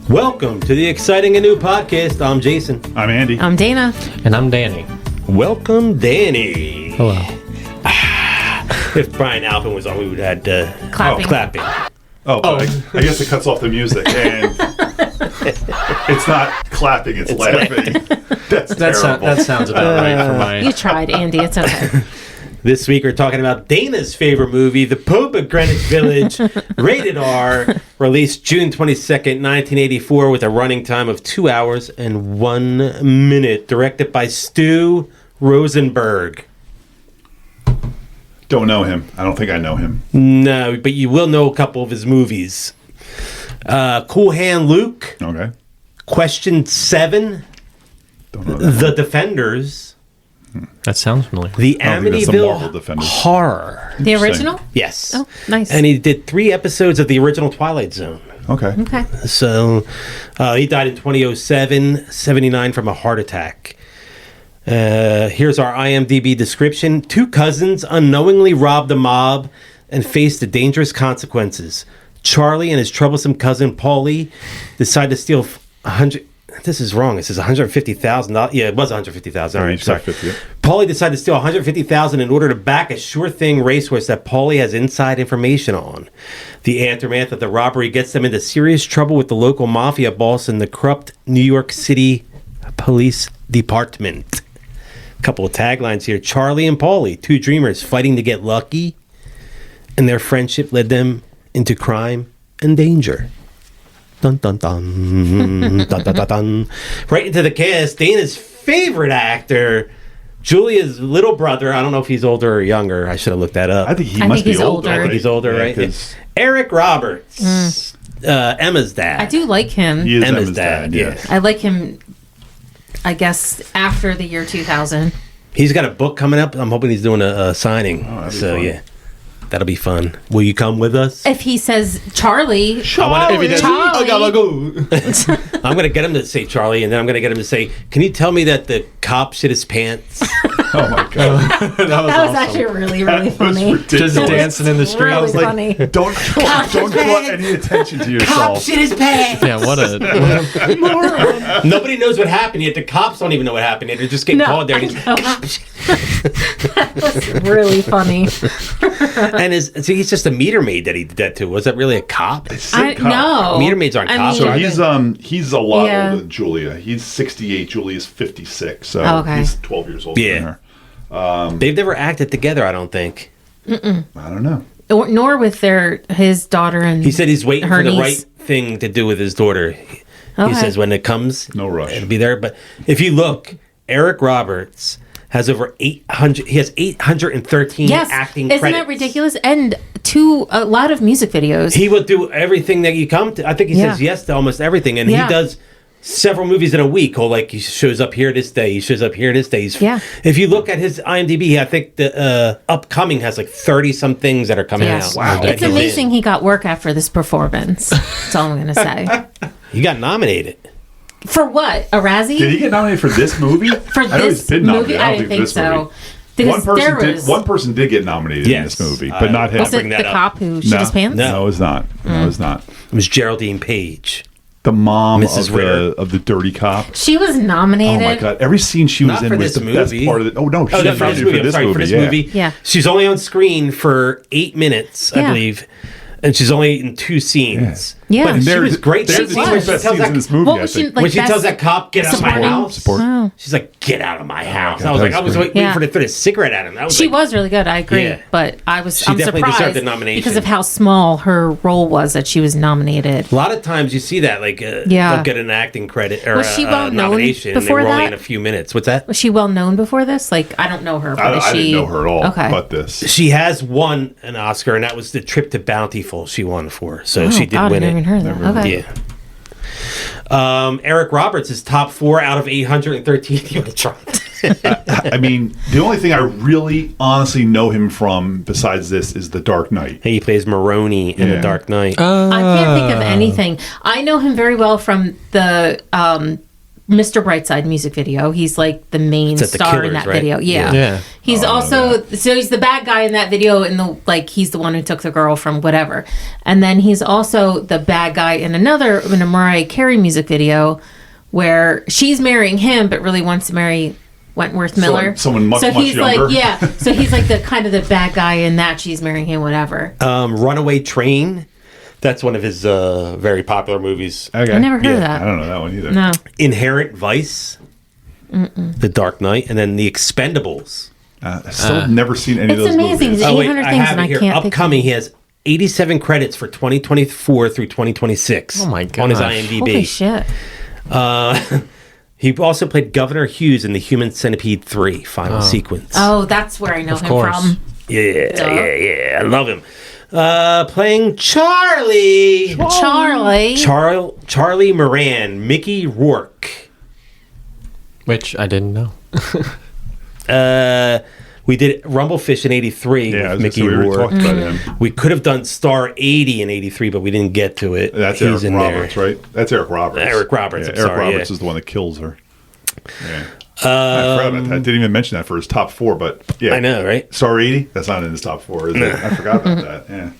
Welcome to the exciting and new podcast. I'm Jason. I'm Andy. I'm Dana. And I'm Danny. Welcome, Danny. Hello. If Brian Alpin was on, we would have had Clapping. I guess it cuts off the music, and it's not clapping, it's laughing. That's terrible. That sounds about right for my... You tried, Andy. It's okay. This week we're talking about Dana's favorite movie, The Pope of Greenwich Village, rated R, released June 22nd, 1984, with a running time of 2 hours and 1 minute, directed by Stu Rosenberg. Don't know him. I don't think I know him. No, but you will know a couple of his movies. Cool Hand Luke. Okay. Question 7. Don't know that. The Defenders. That sounds familiar. The I don't think that's the Marvel Amityville Defenders. Horror. The original? Yes. Oh, nice. And he did 3 episodes of the original Twilight Zone. Okay. Okay. So he died in 2007, 79 from a heart attack. Here's our IMDb description. 2 cousins unknowingly robbed a mob and faced the dangerous consequences. Charlie and his troublesome cousin Paulie decide to steal 100. This is wrong. It says $150,000. Yeah, it was $150,000. All right, sorry. Paulie decided to steal $150,000 in order to back a sure thing racehorse that Paulie has inside information on. The aftermath of the robbery gets them into serious trouble with the local mafia boss and the corrupt New York City Police Department. A couple of taglines here. Charlie and Paulie, 2 dreamers fighting to get lucky, and their friendship led them into crime and danger. Dun, dun, dun. Dun, dun, dun, dun. Right into the cast. Dana's favorite actor, Julia's little brother. I don't know if he's older or younger. I should have looked that up. I think he must be older. I think he's older, right? 'Cause Eric Roberts, Emma's dad. I do like him. he is Emma's dad, yeah. I like him, I guess, after the year 2000. He's got a book coming up. I'm hoping he's doing a signing. that'd be So, fun. yeah. That'll be fun. Will you come with us? If he says Charlie, If he does- Charlie. I gotta go. I'm going to get him to say Charlie, and then I'm going to get him to say, can you tell me that the cop shit his pants? Oh my god. that that was actually really, really That was funny. ridiculous. Just dancing in the street. Really I was like, funny. Don't draw any attention to yourself. his pants! yeah, what a Nobody knows what happened yet. The cops don't even know what happened yet. They're just getting No, called there. I And, know. That was really funny. he's just a meter maid that he did that to. Was that really a cop? No. Meter maids aren't cops, So are they? he's a lot Yeah. older than Julia. He's 68. Julia's 56. So Oh, okay. he's 12 years older Yeah. than her. They've never acted together, I don't think. I don't know. Nor with his daughter and He said he's waiting her for the niece. right thing to do with his daughter. He Okay. says when it comes, No rush. it'll be there. But if you look, Eric Roberts has over 800. He has 813 acting Isn't credits. that ridiculous? And a lot of music videos. He will do everything that you come to. I think he says yes to almost everything, and Yeah. he does several movies in a week. Or like he shows up here this day, he shows up here this day. If you look at his IMDb, I think the upcoming has like 30 some things that are coming out. Wow. It's amazing he got work after this performance. That's all I'm going to say. He got nominated. For what? A Razzie? Did he get nominated for this movie? For I know he's this been movie? nominated. I didn't think this so. movie. Because there was... One person did get nominated in this movie, but not him. Was it bring that the up. cop who shit his pants? No, it was not. No, it was not. It was Geraldine Page. The mom Mrs. Ritter. of the dirty cop. She was Oh nominated. my god! Every scene she was Not in for was this the best movie. part of it. Oh no, she Oh, was no, for this movie. I'm sorry, for this movie. Yeah. She's only on screen for 8 minutes, I Yeah. believe, and she's only in 2 scenes. Yeah. But she was great. There's That the scene two where she best tells scenes in that, this movie. What I was she think. like? when she tells best that cop, "Get out of my supporting? house." Support. Wow. She's like, "Get out of my house." God, I was that like, was I was great. waiting for her to throw a cigarette at him. That was She like, was really good. I agree, Yeah. but I'm definitely deserved surprised the nomination. because of how small her role was that she was nominated. A lot of times you see that, like, Yeah. they'll get an acting credit or Was she well a known nomination, and they before were only that? in a few minutes. What's that? Was she well known before this? Like, I don't know her, but is I she? didn't know her at all. Okay. But this. She has won an Oscar, and that was the Trip to Bountiful she won for. So she did God, win I it. never even heard that. Okay. Yeah. Eric Roberts is top 4 out of 813. You want to try it? I mean, the only thing I really honestly know him from besides this is The Dark Knight. He plays Maroni in Yeah. The Dark Knight. I can't think of anything. I know him very well from the Mr. Brightside music video. He's like the main It's at the star in Killers, that right? video. Yeah. Yeah. He's also he's the bad guy in that video, and he's the one who took the girl from whatever. And then he's also the bad guy in a Mariah Carey music video where she's marrying him but really wants to marry Wentworth Miller. Someone much, so much he's younger. so he's like the kind of the bad guy in that she's marrying him, whatever. Runaway Train. That's one of his very popular movies. Okay. I never heard of I that. don't know that one either. No. Inherent Vice. The Dark Knight, and then The Expendables. I've still never seen any of It's those amazing. movies. There's Oh wait, 800 I things have and it I here. can't think. Upcoming, he has 87 credits for 2024 through 2026. Oh my On his gosh. IMDb. Holy shit. He also played Governor Hughes in the Human Centipede 3 final sequence. Oh, that's where I know him course. from. Yeah. I love him. Playing Charlie. Charlie Moran, Mickey Rourke. Which I didn't know. We did Rumblefish in 83 Yeah, I with was Mickey we already Rourke. talked about him. We could have done Star 80 in 83, but we didn't get to it. That's He's Eric in Roberts, there. right? That's Eric Roberts. Eric Roberts, Yeah, I'm Eric sorry, Roberts yeah. is the one that kills her. Yeah. I forgot about that. I didn't even mention that for his top 4, but yeah. I know, right? Star 80? That's not in his top 4, is it? I forgot about that. Yeah.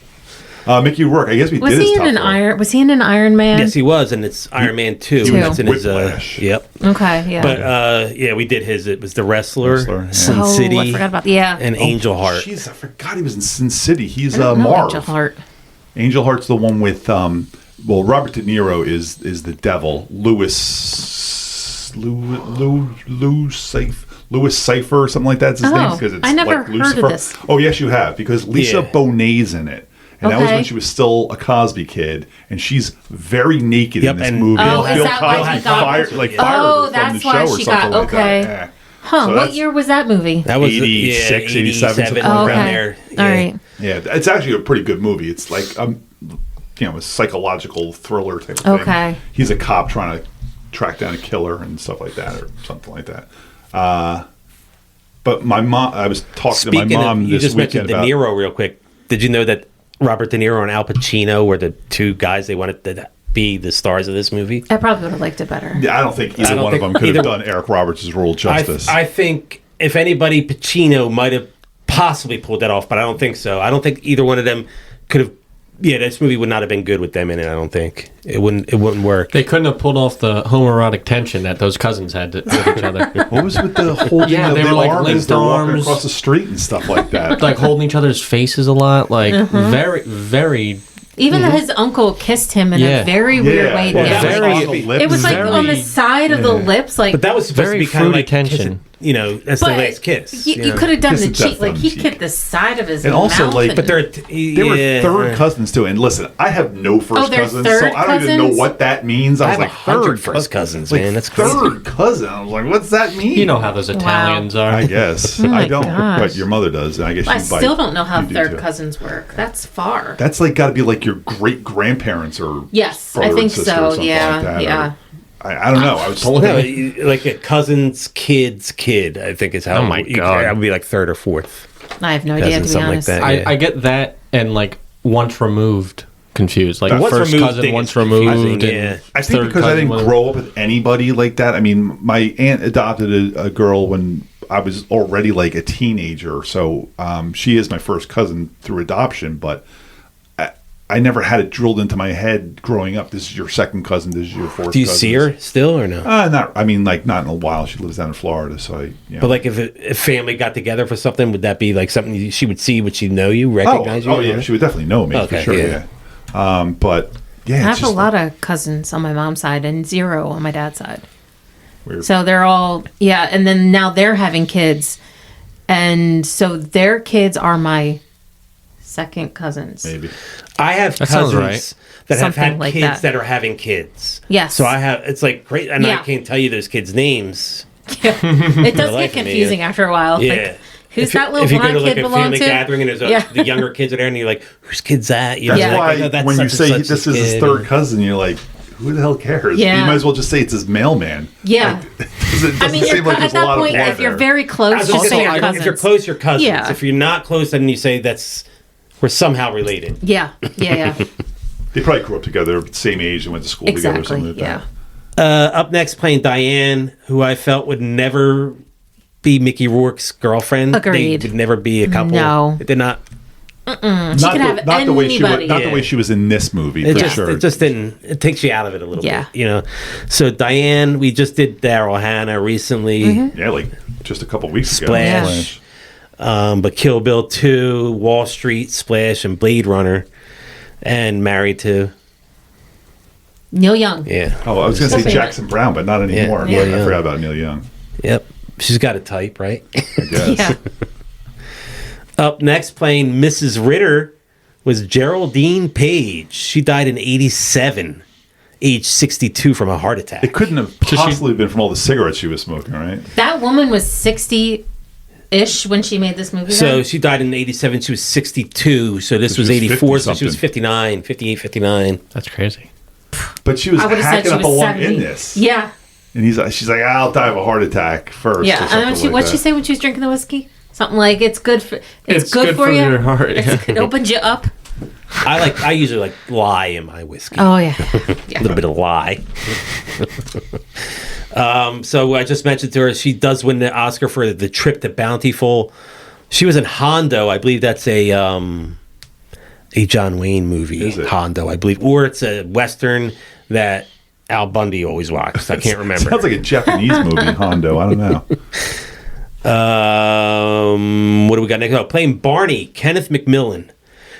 Mickey Rourke, I guess we Was did he his in top an 4. Iron? Was he in an Iron Man? Yes, he was, and it's Iron Man 2. Two. That's in his, Whiplash. yep. Okay, yeah. But yeah, we did his. It was The Wrestler, yeah. Sin oh, City, I forgot about and Angel Heart. Jeez, I forgot he was in Sin City. He's I don't know Marv. Angel Heart. Angel Heart's the one with Robert De Niro is the devil. Louis Cypher or something like that. That's his name because it's I never like heard Lucifer. of this. Oh yes, you have, because Lisa Yeah. Bonet's in it. And that was Okay. when she was still a Cosby kid, and she's very naked Yep, in this and movie. Oh, is Bill that why Cosby she got- fired, Oh, fired her from that's the why show or she something got- like okay. that. Yeah. Huh, So what that's- year was that movie? That was 86, 87, 87, something oh, like around okay. there. All right. Yeah, it's actually a pretty good movie. It's like a psychological thriller type of thing. Okay. He's a cop trying to track down a killer and stuff like that, or something like that. But my mom, I was talking to my mom you this just weekend mentioned De about. Niro real quick. Did you know that Robert De Niro and Al Pacino were the two guys they wanted to be the stars of this movie? I probably would have liked it better. Yeah, I don't think either don't one of think them could have either- done Eric Roberts' role justice. I think if anybody, Pacino might have possibly pulled that off, but I don't think so. I don't think either one of them could have. Yeah, this movie would not have been good with them in it. I don't think it wouldn't work. They couldn't have pulled off the homoerotic tension that those cousins had with each other. What was with the holding Yeah, of they the were, like, arm as linked they're walking arms. across the street and stuff like that? Like holding each other's faces a lot. Like very, very. Even his uncle kissed him in Yeah. a very weird way. Well, Yeah. that was Very- supposed to be- It was like on the side of the lips, like. but that was supposed Very to be kind of fruity like tension. kissing, you know, that's the but last kiss. You could have done Kiss the and death cheek, like on he cheek. kicked the side of his And also, mouth. like- and- But they're They were third cousins too, and listen, I have no first they're cousins, third so I don't even know cousins? what that means. I was have like, 100 third first cousins, like, man. That's crazy. third cousin. I was like, what's that mean? You know how those Italians are. I guess Oh my I don't, gosh. but your mother does, and I guess I you still don't know how you do third too. cousins work. That's far. That's like got to be like your great grandparents or Yes, I brother think and sister or so. something Yeah, like that, yeah. or- I don't know. I was told No, like a cousin's kid's kid, I think is how. Oh my God. That would be like third or fourth. I have no idea, to Cousins, be something like honest. that. I get that and like once removed confused. Like Once first removed cousin thing once is removed. confusing, and yeah. I think third because I cousin, didn't whatever. grow up with anybody like that. I mean, my aunt adopted a girl when I was already like a teenager, so she is my first cousin through adoption. But I never had it drilled into my head growing up. This is your second cousin. This is your fourth. Do you cousin. see her still or no? Not. I mean, like not in a while. She lives down in Florida, so I. You know. But like if family got together for something, would that be like something she would see? Would she know you, recognize you? Oh yeah, she would definitely know me Okay, for sure. yeah. Yeah. But yeah, I it's have a just lot of cousins on my mom's side and 0 on my dad's side. weird. So they're all, yeah, and then now they're having kids. And so their kids are my second cousins. Maybe. I have That sounds cousins right. that have Something had like kids that. that are having kids. Yes. So I have. It's like great, and I Yeah. can't tell you those kids' names. It does life get of me, confusing after a while. Yeah. Like, who's If you- that little if you go blonde to like kid a belong family to? gathering and there's Yeah. the younger kids are there, and you're like, "Whose kid's that?" You know, That's Yeah. why like, oh, that's when you such and say such this is his kid. third cousin, you're like, who the hell cares? Yeah. You might as well just say it's his mailman. Yeah. It doesn't I mean, seem like at there's a that lot point, of blood if you're there. very I close, was just just say saying, your like, cousins. if you're close, you're cousins. Yeah. If you're not close, then you say we're somehow related. Yeah, yeah, yeah. They probably grew up together, same age, and went to school together or Exactly, something like yeah. that. Up next, playing Diane, who I felt would never be Mickey Rourke's girlfriend. Agreed. They would never be a couple. No. It did not. She could have the way she was, anybody. not the way she was in this movie, It for just, sure. it just didn't. It takes you out of it a little Yeah. bit, you know. So Diane, we just did Daryl Hannah recently. Yeah, like just a couple weeks ago. Splash. But Kill Bill 2, Wall Street, Splash, and Blade Runner, and Married to. Neil Young. Yeah. Oh, I was going to say Favorite. Jackson Brown, but not anymore. Yeah, I yeah. forgot about Neil Young. Yep. She's got a type, right? I guess. Yeah. Up next, playing Mrs. Ritter, was Geraldine Page. She died in 87, age 62 from a heart attack. It couldn't have possibly been from all the cigarettes she was smoking, right? That woman was 60-ish when she made this movie. So then? she died in 87. She was 62. So this So was she was 84. So she was 50-something. 59, 58, 59. That's crazy. But she was I would have said hacking she up was along 70. in this. Yeah. And she's like, I'll die of a heart attack first. Yeah. And then what'd she say when she was drinking the whiskey? Something like, it's good for you. your heart. It opens you up. I usually like lie in my whiskey. Oh, yeah. A little bit of lie. So I just mentioned to her, she does win the Oscar for The Trip to Bountiful. She was in Hondo. I believe that's a John Wayne movie. Is it? Hondo, I believe. Or it's a Western that Al Bundy always watched. I can't remember. Sounds like a Japanese movie, Hondo. I don't know. What do we got next? Oh, playing Barney, Kenneth McMillan.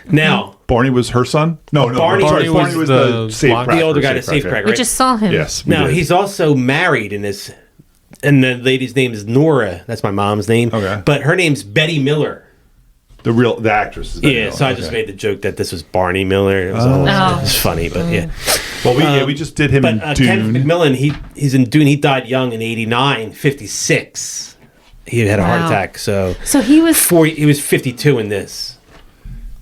Now, Barney was her son? No, Barney Barney was the safecracker. the older guy, the safecracker, We right? just saw him. Yes. we Now, did. he's also married in this, and the lady's name is Nora. That's my mom's name. Okay. But her name's Betty Miller. the actress. Is Betty Yeah, Miller. so I just Okay. made the joke that this was Barney Miller. It was, Oh. it was funny, but yeah. Well, we just did him But in Kenneth Dune. McMillan, he's in Dune. He died young in 89, 56. He had a heart Wow. attack, so So he was 52 in this.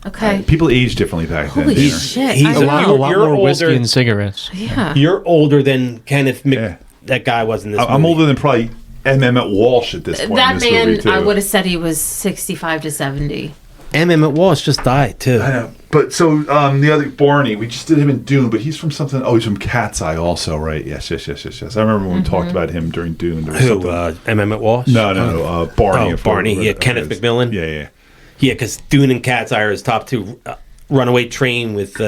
okay. People age differently back then. Holy Tanner. shit! He's I a know. lot- A lot You're more whiskey older- and cigarettes. Yeah. You're older than Kenneth Yeah. that guy was in this I'm movie. older than probably Emmett Walsh at this point. That in this man, movie, too. I would have said he was 65 to 70. Emmett Walsh just died, too. I know. But so the other Barney, we just did him in Dune, but he's from something. Oh, he's from Cat's Eye, also, right? Yes. I remember when we talked about him during Dune. There was Who, something- Emmett Walsh? No, Barney. Oh, Barney, yeah, Kenneth McMillan. Yeah. Yeah, because Dune and Cat's Eye are his top two. Runaway Train with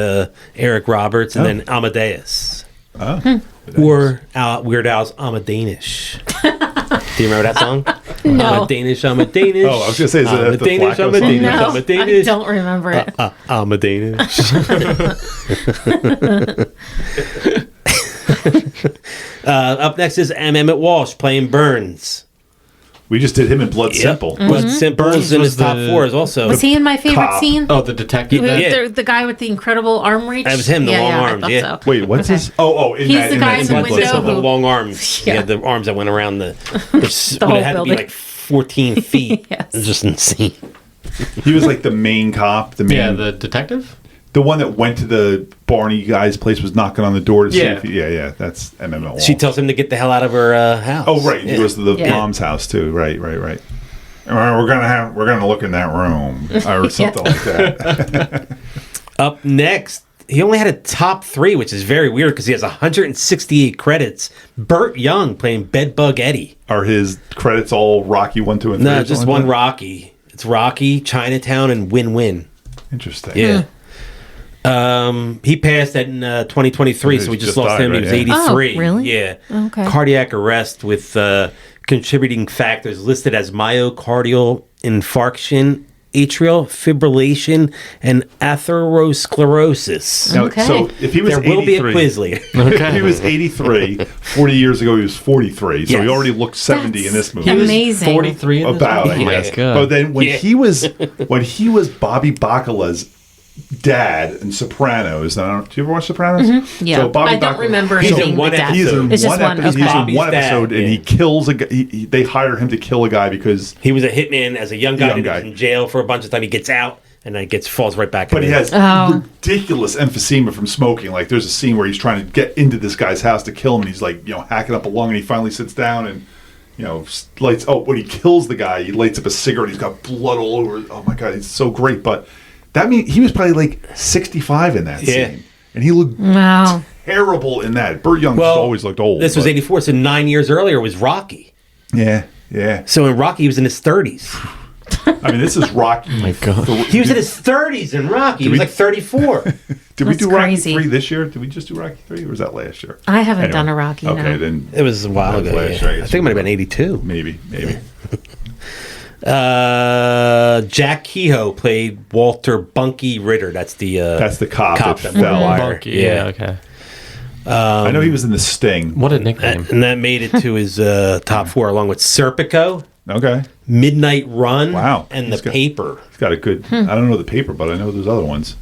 Eric Roberts, and then Amadeus. Oh. Or Weird Al's I'm a Danish. Do you remember that song? No. I'm a Danish, I'm a Danish. Oh, I was gonna say, is I'm that a the Danish, Flacco I'm a song? Danish, No, I'm a I Danish. don't remember it. I'm a Danish. Up next is Emmett Walsh playing Burns. We just did him in Blood Simple. But Burns Burns in was his top the- four is also. Was he in my favorite Cop. scene? Oh, the detective. Yeah. then? The guy with the incredible arm reach? That was him, the long I arms, thought yeah. so. Wait, what's Okay. his? Oh, in He's that, the in guy that in scene. the Blood window Simple, the who- long arms. Yeah. Yeah, the arms that went around the whole it had to be building. like 14 feet. Yes. It's just insane. He was like the main cop, the main, Yeah, the detective. the one that went to the Barney guy's place, was knocking on the door to see Yeah. if that's Emmett Walsh. She tells him to get the hell out of her house. Oh, right. Yeah. He goes to the Yeah. mom's house too. Right. We're gonna look in that room or something like that. Up next, he only had a top three, which is very weird because he has 168 credits. Burt Young playing Bedbug Eddie. Are his credits all Rocky 1, 2, and 3? No, or just something one like Rocky. It's Rocky, Chinatown, and Win Win. that? Interesting. Yeah. He passed that in 2023, so we just lost died, him. right? He was Yeah. 83. Oh, really? Yeah. Okay. Cardiac arrest with contributing factors listed as myocardial infarction, atrial fibrillation, and atherosclerosis. Now, Okay. So if he was There will be a 83 quiz later. If he was 83, 40 years ago he was 43. So Yes. he already looked 70 in this movie. He was Amazing. 43 in this About, movie? I Oh my guess. God. But then when Yeah. he was Bobby Bacala's dad in Sopranos. Do you ever watch Sopranos? Yeah. So Bobby I don't Bacala- remember He's him in being one the dad. He's in It's just one one. episode. Okay. He's in Bobby's one dad, episode, and yeah. he kills a guy. They hire him to kill a guy because. He was a hitman as a young guy. Young He was guy. in jail for a bunch of time. He gets out and then falls right back. But in he it. has Oh. ridiculous emphysema from smoking. Like there's a scene where he's trying to get into this guy's house to kill him, and he's like, hacking up a lung, and he finally sits down and, lights. Oh, when he kills the guy, he lights up a cigarette. He's got blood all over. Oh my god, it's so great. But that means he was probably like 65 in that Yeah. scene. and he looked terrible in that. Burt Young always looked old. This was 84, so 9 years earlier was Rocky. Yeah, yeah. So in Rocky, he was in his 30s. I mean, this is Rocky. Oh my God. He was in his 30s in Rocky. He was like 34. Did we do crazy. Rocky 3 this year? Did we just do Rocky 3 or was that last year? I haven't done a Rocky. Okay, no. then It was a while ago. last Yeah. year, I think it might have been 82. maybe. Jack Kehoe played Walter Bunky Ritter. That's the cop that that fell. wire. Bunky, yeah, okay. I know he was in The Sting. What a nickname. And that made it to his top 4 along with Serpico, Okay, Midnight Run, Wow. and The Paper. he's got a good. I don't know The Paper, but I know there's other ones.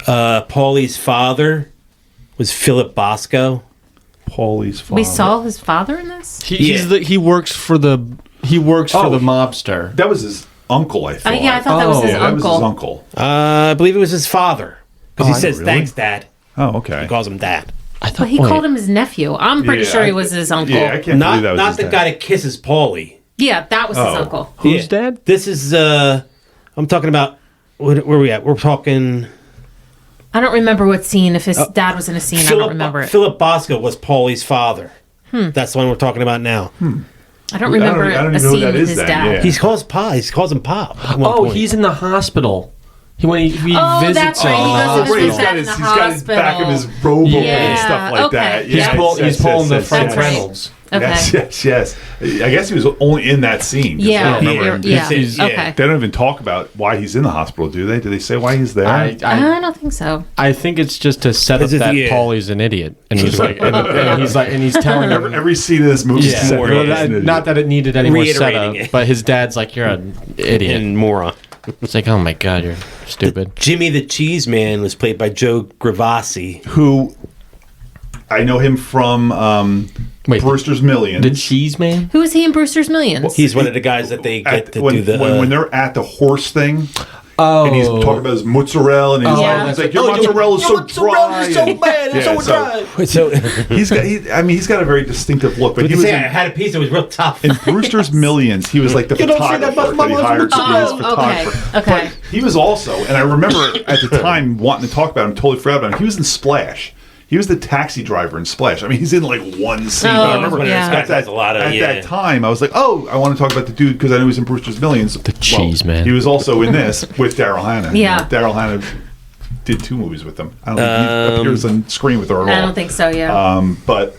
Paulie's father was Philip Bosco. Paulie's father. We saw his father in this. He works for the mobster. That was his uncle, I thought. Yeah, I thought that was his that was uncle. his uncle. I believe it was his father. Because he says, really? thanks, Dad. Oh, okay. He calls him Dad. I thought But he called him his nephew. I'm pretty Yeah, sure he was his uncle. Yeah, I can't Not believe that was not his the dad. guy that kisses Paulie. Yeah, that was his uncle. Who's dad? This is, I'm talking about, where are we at? We're talking... I don't remember what scene. If his dad was in a scene, I don't remember it. Philip Bosco was Paulie's father. That's the one we're talking about now. I don't remember I don't a even know who scene that with is his then, dad. yeah. He calls him Pop. at one Oh, point. he's in the hospital. When he Oh, visits that's right. He him. goes to Right, visit dad in the he's got his back of his hospital. robe open Yeah, and stuff like okay. that. He's He's pulling the Frank That's right. Reynolds. Okay. Yes. I guess he was only in that scene. 'cause I Yeah. don't remember him. Yeah. He's- Okay. They don't even talk about why he's in the hospital, do they? Do they say why he's there? I don't think so. I think it's just to set up Is it- that yeah. Paulie's an idiot, and he's like, and he's telling him. Every scene of this movie is Yeah, set up as an idiot. not that it needed any more Reiterating setup, it. but his dad's like, "You're an idiot." and moron. It's like, "Oh my God, you're stupid." Jimmy the Cheese Man was played by Joe Gravasi. Who I know him from Wait, Brewster's Millions. The Cheese Man. Who is he in Brewster's Millions? He's one of the guys that they get to do the... when they're at the horse thing. Oh, And he's talking about his mozzarella, and he's, Yeah. he's like, "Your mozzarella is so dry, and- bad, Yeah, so, he's got a very distinctive look." But but he they was say I in, had a piece that was real tough. in Brewster's Millions. He was like the You don't say that photographer about that he my hired to be his mozzarella. Oh, photographer. okay. But he was also, and I remember at the time wanting to talk about him, totally forgot about him. He was in Splash. He was the taxi driver in Splash. I mean, he's in like one scene. Oh, but I remember yeah. at Has a lot of- at yeah. that time, I was like, "Oh, I want to talk about the dude because I know he's in Brewster's Millions." The Cheese Man. He was also in this with Daryl Hannah. Yeah. Daryl Hannah did 2 movies with them. I don't think he appears on screen with her at all. I don't think so. Yeah. But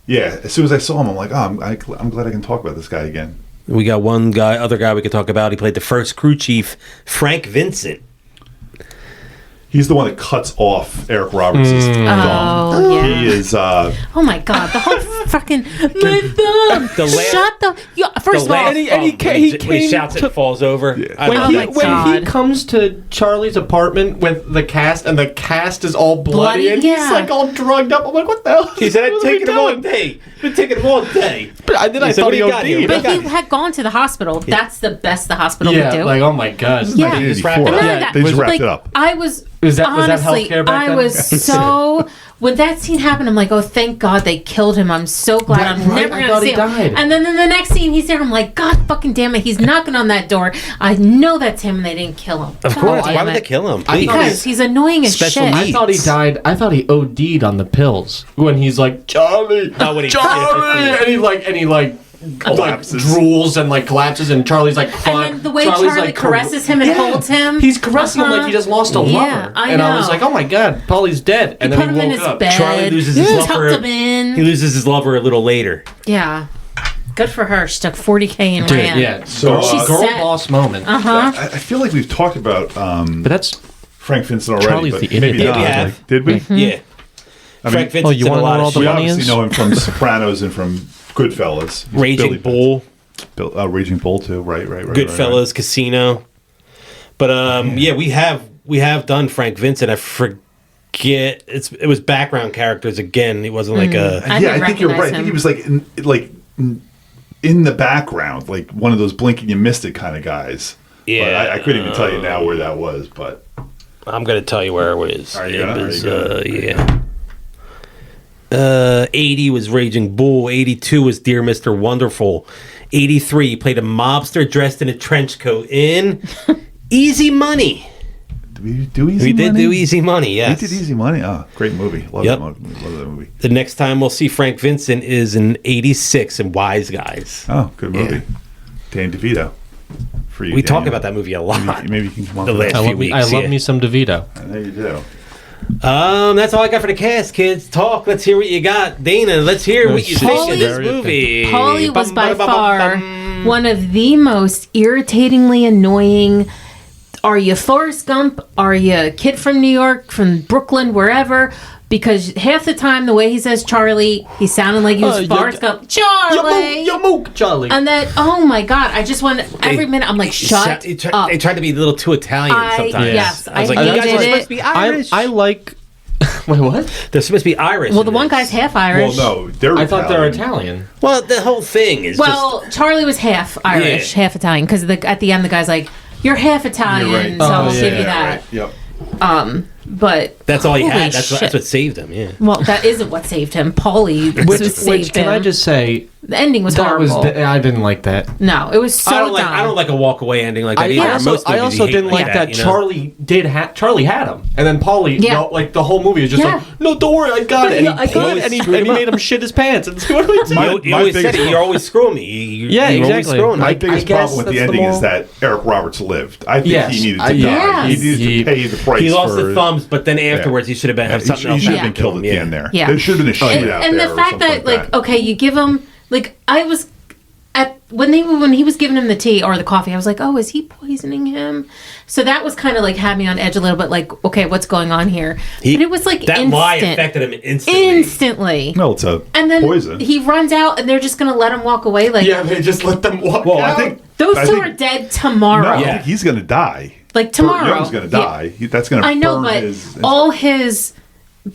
yeah, as soon as I saw him, I'm like, "Oh, I'm glad I can talk about this guy again." We got other guy we could talk about. He played the first crew chief, Frank Vincent. He's the one that cuts off Eric Roberts' thumb. Oh, yeah. He is. Oh my God! The whole fucking my thumb. The last- Shut the. First of all, last and he thumb, ca- when he when came shouts to- it falls over. Yeah. I When love Oh he my it. when he God. comes to Charlie's apartment with the cast, and the cast is all bloody, Bloody, and yeah. he's like all drugged up. I'm like, what the hell? He said, What I've are we taken him all doing? day. Been taking him all day. But I He said, thought "What he do you got here? OD'd. What do but you he had gone to the hospital. That's the best the hospital Yeah, would do. like, oh my God. Yeah. 1984. And None of Yeah, that. they just wrapped Like, it up. I was Was that honestly, healthcare back I then? was so when that scene happened, I'm like, oh, thank God they killed him. I'm so glad I'm Right, never I gonna thought see he him. died. And then in the next scene, he's there. I'm like, God fucking damn it, he's knocking on that door. I know that's him, and they didn't kill him. Of God course. damn Why would it. they kill him? I Please. thought Because he's annoying as Special shit. needs. I thought he died. I thought he OD'd on the pills when he's like, Charlie, Not when he- Charlie, and he Collapses. drools and like collapses, and Charlie's like, And crying. then the way Charlie's, Charlie like, caresses him and holds him. He's caressing him like he just lost a Yeah, lover. I and I was know. like, oh my God, Paulie's dead. And Put then him he in woke his up. bed. Charlie loses his tucked lover. him in. He loses his lover a little later. Yeah. Good for her. She took 40K and Dude, ran. yeah. So, So, girl set. boss moment. I feel like we've talked about But that's Frank Vincent already. Charlie's but the idiot. maybe Yeah, not. we have. Did we? Yeah. Frank Vincent's oh, you in a wanna lot know of all the We shit. money obviously is? know him from Sopranos and from Goodfellas. He's Raging Billy Bull, Raging Bull too. Right. Goodfellas, Casino. But yeah, we have done Frank Vincent. I forget it was background characters again. He wasn't like a I Yeah, didn't I think you're right. recognize I think he him. was in the background, like one of those blink and you missed it kind of guys. Yeah. But I couldn't even tell you now where that was, but I'm gonna tell you where it is. Are you It gonna? was, Are you yeah. 80 was Raging Bull. 82 was Dear Mr. Wonderful. 83 he played a mobster dressed in a trench coat in Easy Money. Did we do Easy We Money? did do Easy Money, yes. We did Easy Money. Oh, great movie. Love Yep. that movie. Love that movie. The next time we'll see Frank Vincent is in 86 in Wise Guys. Oh, good movie. Yeah. Dan DeVito. For you, We talk Daniel. about that movie a lot. Maybe you can come on The to last that. few weeks. I love yeah. me some DeVito. I know you do. That's all I got for the cast, kids. Talk. Let's hear what you got. Dana, let's hear what you think of this Pauly- movie. Pauly was by Bum, bum, bum, far bum. one of the most irritatingly annoying. Are you Forrest Gump? Are you a kid from New York, from Brooklyn, wherever? Because half the time, the way he says Charlie, he sounded like he was Forrest Gump. Charlie! Yamook, Charlie. And then, oh my God, I just want every minute, I'm like, shut up. They tried to be a little too Italian sometimes. Yes, I was I like, you guys hated are it. supposed to be Irish. I like. Wait, what? They're supposed to be Irish. Well, in the one this. guy's half Irish. Well, no, they're I thought they were Italian. Well, the whole thing is Well, Charlie was half Irish, Yeah. half Italian, because at the end, the guy's like, you're half Italian, You're right. so Oh, I'll yeah, give you Yeah, that. right. Yep. But that's all he holy had. That's shit. what saved him. Yeah. Well, that isn't what saved him. Pauly was what saved Which can him. I just say The ending was that was horrible. I didn't like that. No, it was so I don't like. dumb. I don't like a walk away ending like that I either. also, Most I movies also you hate didn't like that, you know? Charlie had him, and then Pauly, Yeah. like the whole movie was just Yeah. like, no, don't worry, I got it, and I got it. he made him shit his pants. And what do we do? You always said it. You're always screwing me. Yeah, you're always exactly. screwing me. My I biggest guess problem with the that's the ending is moral. that Eric Roberts lived. I think Yes. he needed to Yes. die. He needed He- to pay the price. He lost for the thumbs, but then afterwards he should have been have He something should else. have happen been to killed him, at the yeah. end there. Yeah. There should have been a shootout and there the or fact something that, like that. okay, you give him, like, I was, when he was giving him the tea or the coffee, I was like, oh, is he poisoning him? So that was kind of like had me on edge a little bit, like, okay, what's going on here? But it was like that instant. lie affected him instantly. Instantly. No, it's a And then poison. he runs out and they're just going to let him walk away. Like, Yeah, they just let them walk Well, out. I think those I two think- are dead tomorrow. No, I Yeah. think he's going to die. Like tomorrow. Burt Young's going to Yeah. die. That's going to I know, burn but his. all his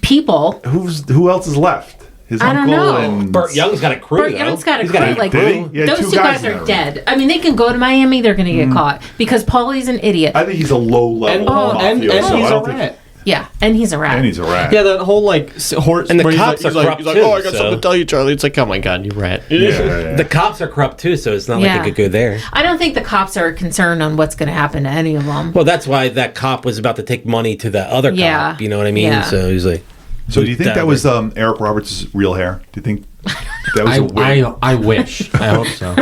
people, Who else is left? His I don't uncle know. and Burt Young's got a crew. Burt though. Young's got a He's crew. a Like, Did he? Yeah, those two guys in are that dead. I mean, they can go to Miami, they're going to get caught because Paulie's an idiot. I think he's a low level and mafioso. he's I a don't think- rat. Yeah, and he's a rat. And he's a rat. Yeah, that whole like horse. And the where he's cops like, are corrupt he's like, too, oh, I got so- something to tell you, Charlie. It's like, oh my god, you rat. Yeah. The cops are corrupt too, so it's not Yeah. like it could go there. I don't think the cops are concerned on what's going to happen to any of them. Well, that's why that cop was about to take money to the other Yeah. cop. You know what I mean? Yeah. So he's like, So do you think that was Eric Roberts' real hair? Do you think that was a wig? I wish. I hope so.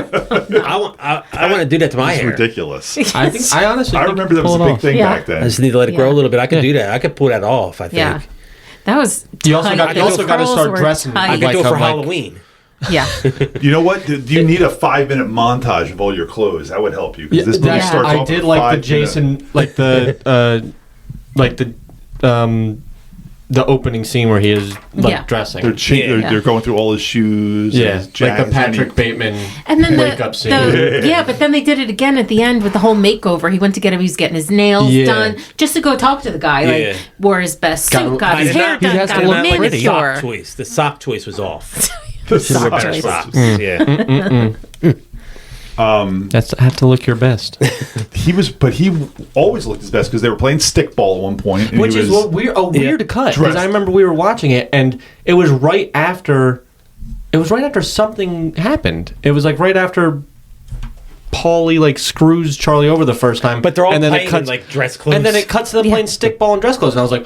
I want to do that to my It's hair. ridiculous. I think I honestly. I think remember that was a pull it big off. thing Yeah. back I then. just need to let it grow a Yeah. little bit. I could do that. I could pull that off. I think. Yeah. That was. You also tight. got- you Those also got to curls start were dressing tight. I could like do it for I'm like- Halloween. Yeah. You know what? Do you need a 5-minute montage of all your clothes? That would help you. 'Cause this movie that- starts I off did with like the 5 minute- Jason, the opening scene where he is like Yeah. dressing. They're going through all his shoes. Yeah, his like jackets, the Patrick Bateman And then wake up scene. yeah, but then they did it again at the end with the whole makeover. He went to get him. He was getting his nails Yeah. done just to go talk to the guy. Yeah. Like, wore his best Got- suit, got his I did hair not- done, he has got to him look a pretty. The sock manicure. choice. The sock choice was off. The Sock sock choice. choice. Yeah. That's have to look your best. He always looked his best because they were playing stickball at one point. And Which he is was, what weird cut because Dressed. I remember we were watching it and it was right after something happened. It was like right after Paulie like screws Charlie over the first time, But they're all and then playing it cuts, in, like, dress clothes. and then it cuts to them playing stickball and dress clothes, and I was like,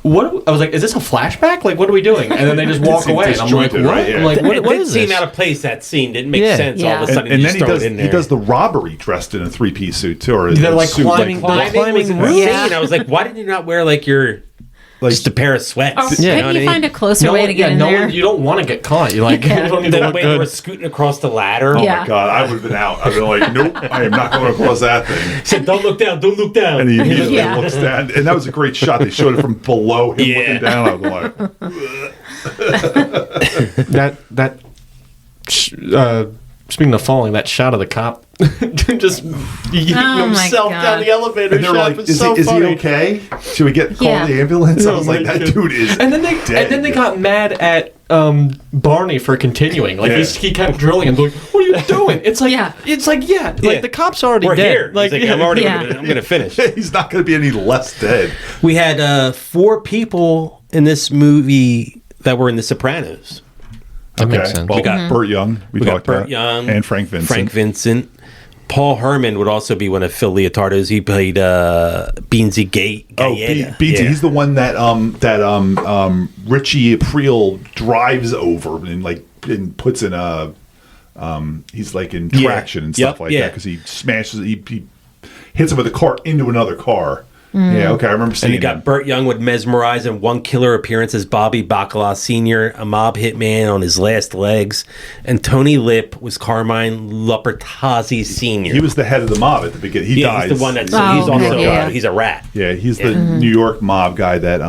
"What?" I was like, "Is this a flashback? Like, what are we doing?" And then they just walk seem away, and I'm like, disjointed, "What?" right? Yeah. I'm like, It what did is seem this? out of place. That scene didn't make Yeah. sense. Yeah. All of a sudden, and you then just throw it in there. he does the robbery dressed in a 3-piece suit too, or They're, a like, suit, climbing- Climbing climbing was roof. insane. Yeah. I was like, why did you not wear like your just a pair of sweats? Oh, You know couldn't what I you mean? find a closer way to get in no there? one, you don't want to get caught. You like, Yeah. you don't need Then to look when they were good. scooting across the ladder. Oh Yeah. my god, I would have been out. I'd been like, nope, I am not going across that thing. He said, "Don't look down. Don't look down." And he immediately Yeah. looks down, and that was a great shot. They showed it from below him Yeah. looking down. I was like, Speaking of falling, that shot of the cop just yeeting Oh my himself God. down the elevator and they were shaft like, was "Is so he funny. okay? Should we call Yeah. the ambulance?" I Oh was my like, "That God. dude is." And then they dead. got mad at Barney for continuing. Like Yeah. he kept drilling and like, "What are you doing?" It's like, Yeah. like the cop's already We're dead. here. Like, He's like, I'm already. Yeah. I'm gonna finish. He's not going to be any less dead. We had 4 people in this movie that were in The Sopranos. That makes sense. Well, We got- Burt Young. We We got talked Burt about, Young and Frank Vincent. Frank Vincent, Paul Herman would also be one of Phil Leotardo's. He played Beansy Gayeta. Beansy. Yeah. He's the one that Richie April drives over and puts in a. He's like in traction and stuff like that because he smashes. He hits him with a car into another car. Yeah, okay, I remember seeing. And you got Burt Young would mesmerize in one killer appearance as Bobby Bacala Sr., a mob hitman on his last legs, and Tony Lip was Carmine Lupertazzi Sr. He was the head of the mob at the beginning. He dies. He's the one that's he's also he's a rat. Yeah, he's the New York mob guy that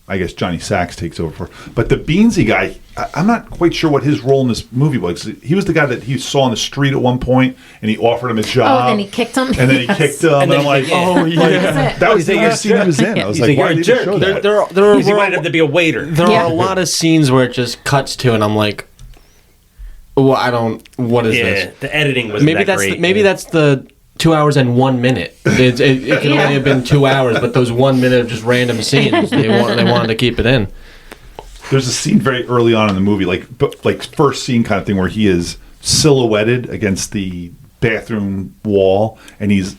I guess Johnny Sachs takes over for. But the Beansy guy, I'm not quite sure what his role in this movie was. He was the guy that he saw on the street at one point, and he offered him a job. Oh, and then he kicked him. And then he kicked him, and I'm like, oh yeah, that was the first scene he was in. I was like, why did you show that? He wanted him to be a waiter. There are a lot of scenes where it just cuts to, and I'm like, well, what is this? The editing was maybe that that's great. maybe that's the 2 hours and 1 minute. It can only have been 2 hours, but those 1 minute of just random scenes, they wanted to keep it in. There's a scene very early on in the movie, like first scene kind of thing, where he is silhouetted against the bathroom wall, and he's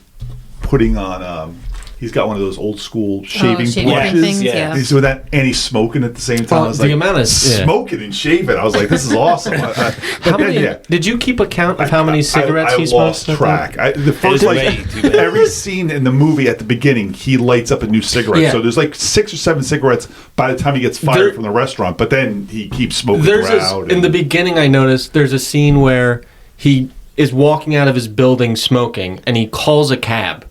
putting on. He's got one of those old school shaving brushes. Things, yeah. He's doing that, and he's smoking at the same time. I was the like, amount of smoking and shaving. I was like, this is awesome. Did you keep a count of how many cigarettes he smoked? I lost track. The first every scene in the movie at the beginning, he lights up a new cigarette. Yeah. So there's like 6 or 7 cigarettes by the time he gets fired from the restaurant. But then he keeps smoking throughout. In the beginning, I noticed there's a scene where he is walking out of his building smoking, and he calls a cab.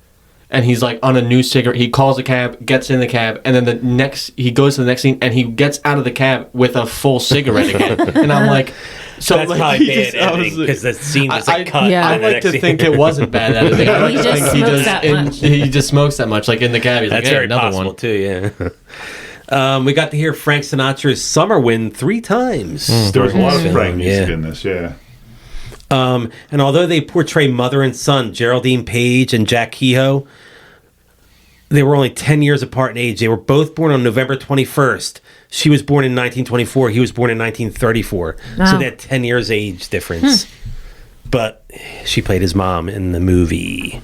And he's like on a new cigarette. He calls a cab, gets in the cab, and then he goes to the next scene, and he gets out of the cab with a full cigarette again. And I'm like, so that's like, probably bad editing because the scene was cut. I like to think it wasn't bad editing. I like to think he just smokes that much. Like in the cab, he's that's like, hey, very another possible one too. Yeah. We got to hear Frank Sinatra's "Summer Wind" 3 times. There was a lot of Frank music in this. Yeah. And although they portray mother and son, Geraldine Page and Jack Kehoe, they were only 10 years apart in age. They were both born on November 21st. She was born in 1924. He was born in 1934. Wow. So they had 10 years age difference. But she played his mom in the movie.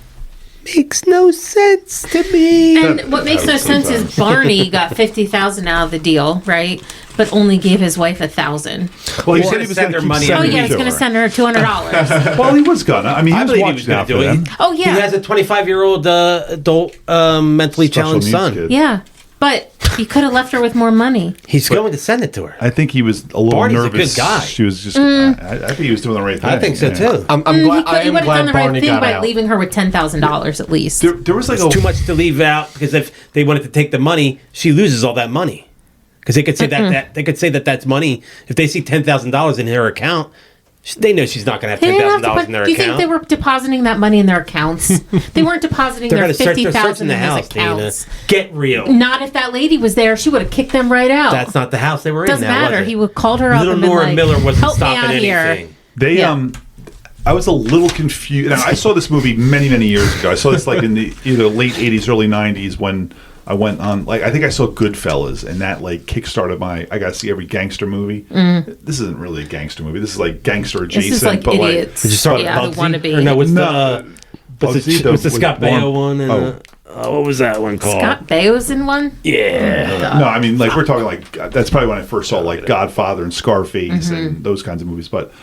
Makes no sense to me. And what makes no sense is Barney got $50,000 out of the deal, right? But only gave his wife $1,000. Well, he said he was going to money. Oh yeah, he's going to send her $200. Well, he was gonna. I mean, I he believe was watching he was out for them. Oh yeah, he has a 25-year-old adult mentally challenged son. Kid. Yeah, but he could have left her with more money. He's going to send it to her. I think he was a little Barney's nervous. a good guy. She was just. I think he was doing the right thing. I think so too. I'm glad. He would have done the right Barney thing got by out. leaving her with $10,000 at least. There was like It's too much to leave out because if they wanted to take the money, she loses all that money. Because they could say that they could say that that's money. If they see $10,000 in her account, they know she's not going to have $10,000 in their account. Do you think they were depositing that money in their accounts? They weren't depositing their $50,000 in his accounts. Get real. Not if that lady was there. She would have kicked them right out. That's not the house they were Doesn't in. Doesn't matter. Was it? He would called her up Little and been Nora like, Miller wasn't help me stopping out anything. here. I was a little confused. Now, I saw this movie many, many years ago. I saw this like in the either late 80s, early 90s when I went on, like, I think I saw Goodfellas, and that, like, kickstarted my, I gotta see every gangster movie. This isn't really a gangster movie. This is, like, gangster adjacent. This is like but idiots. Did you start yeah, with who want to be. Or no, what's Bugsy, the Scott Baio Warren- one? What was that one called? Scott Baio's in one? Yeah. No, I mean, like, we're talking, like, that's probably when I first saw, like, Godfather and Scarface and those kinds of movies. But,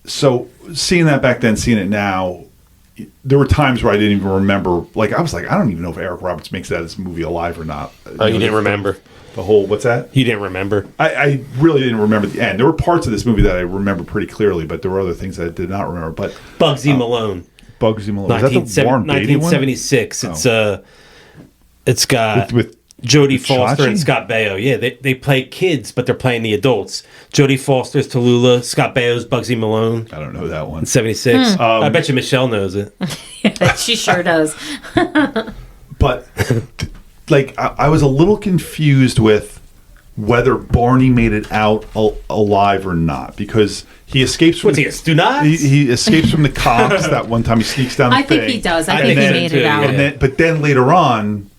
so, seeing that back then, seeing it now, there were times where I didn't even remember. Like, I was like, I don't even know if Eric Roberts makes that as a movie alive or not. Oh, you didn't remember? The whole, what's that? You didn't remember? I really didn't remember the end. There were parts of this movie that I remember pretty clearly, but there were other things that I did not remember. But Bugsy Malone. Bugsy Malone. Is that the Warren Beatty one? 1976. It's got with Jodie Foster Chachi? and Scott Baio. Yeah, they play kids, but they're playing the adults. Jodie Foster's Tallulah, Scott Baio's Bugsy Malone. I don't know that one. 76. I bet you Michelle knows it. She sure does. But, like, I was a little confused with whether Barney made it out alive or not, because he escapes from... What's he, a Stunaz? He escapes from the cops that one time. He sneaks down the I thing. think he does. I think he made it out. And but then later on,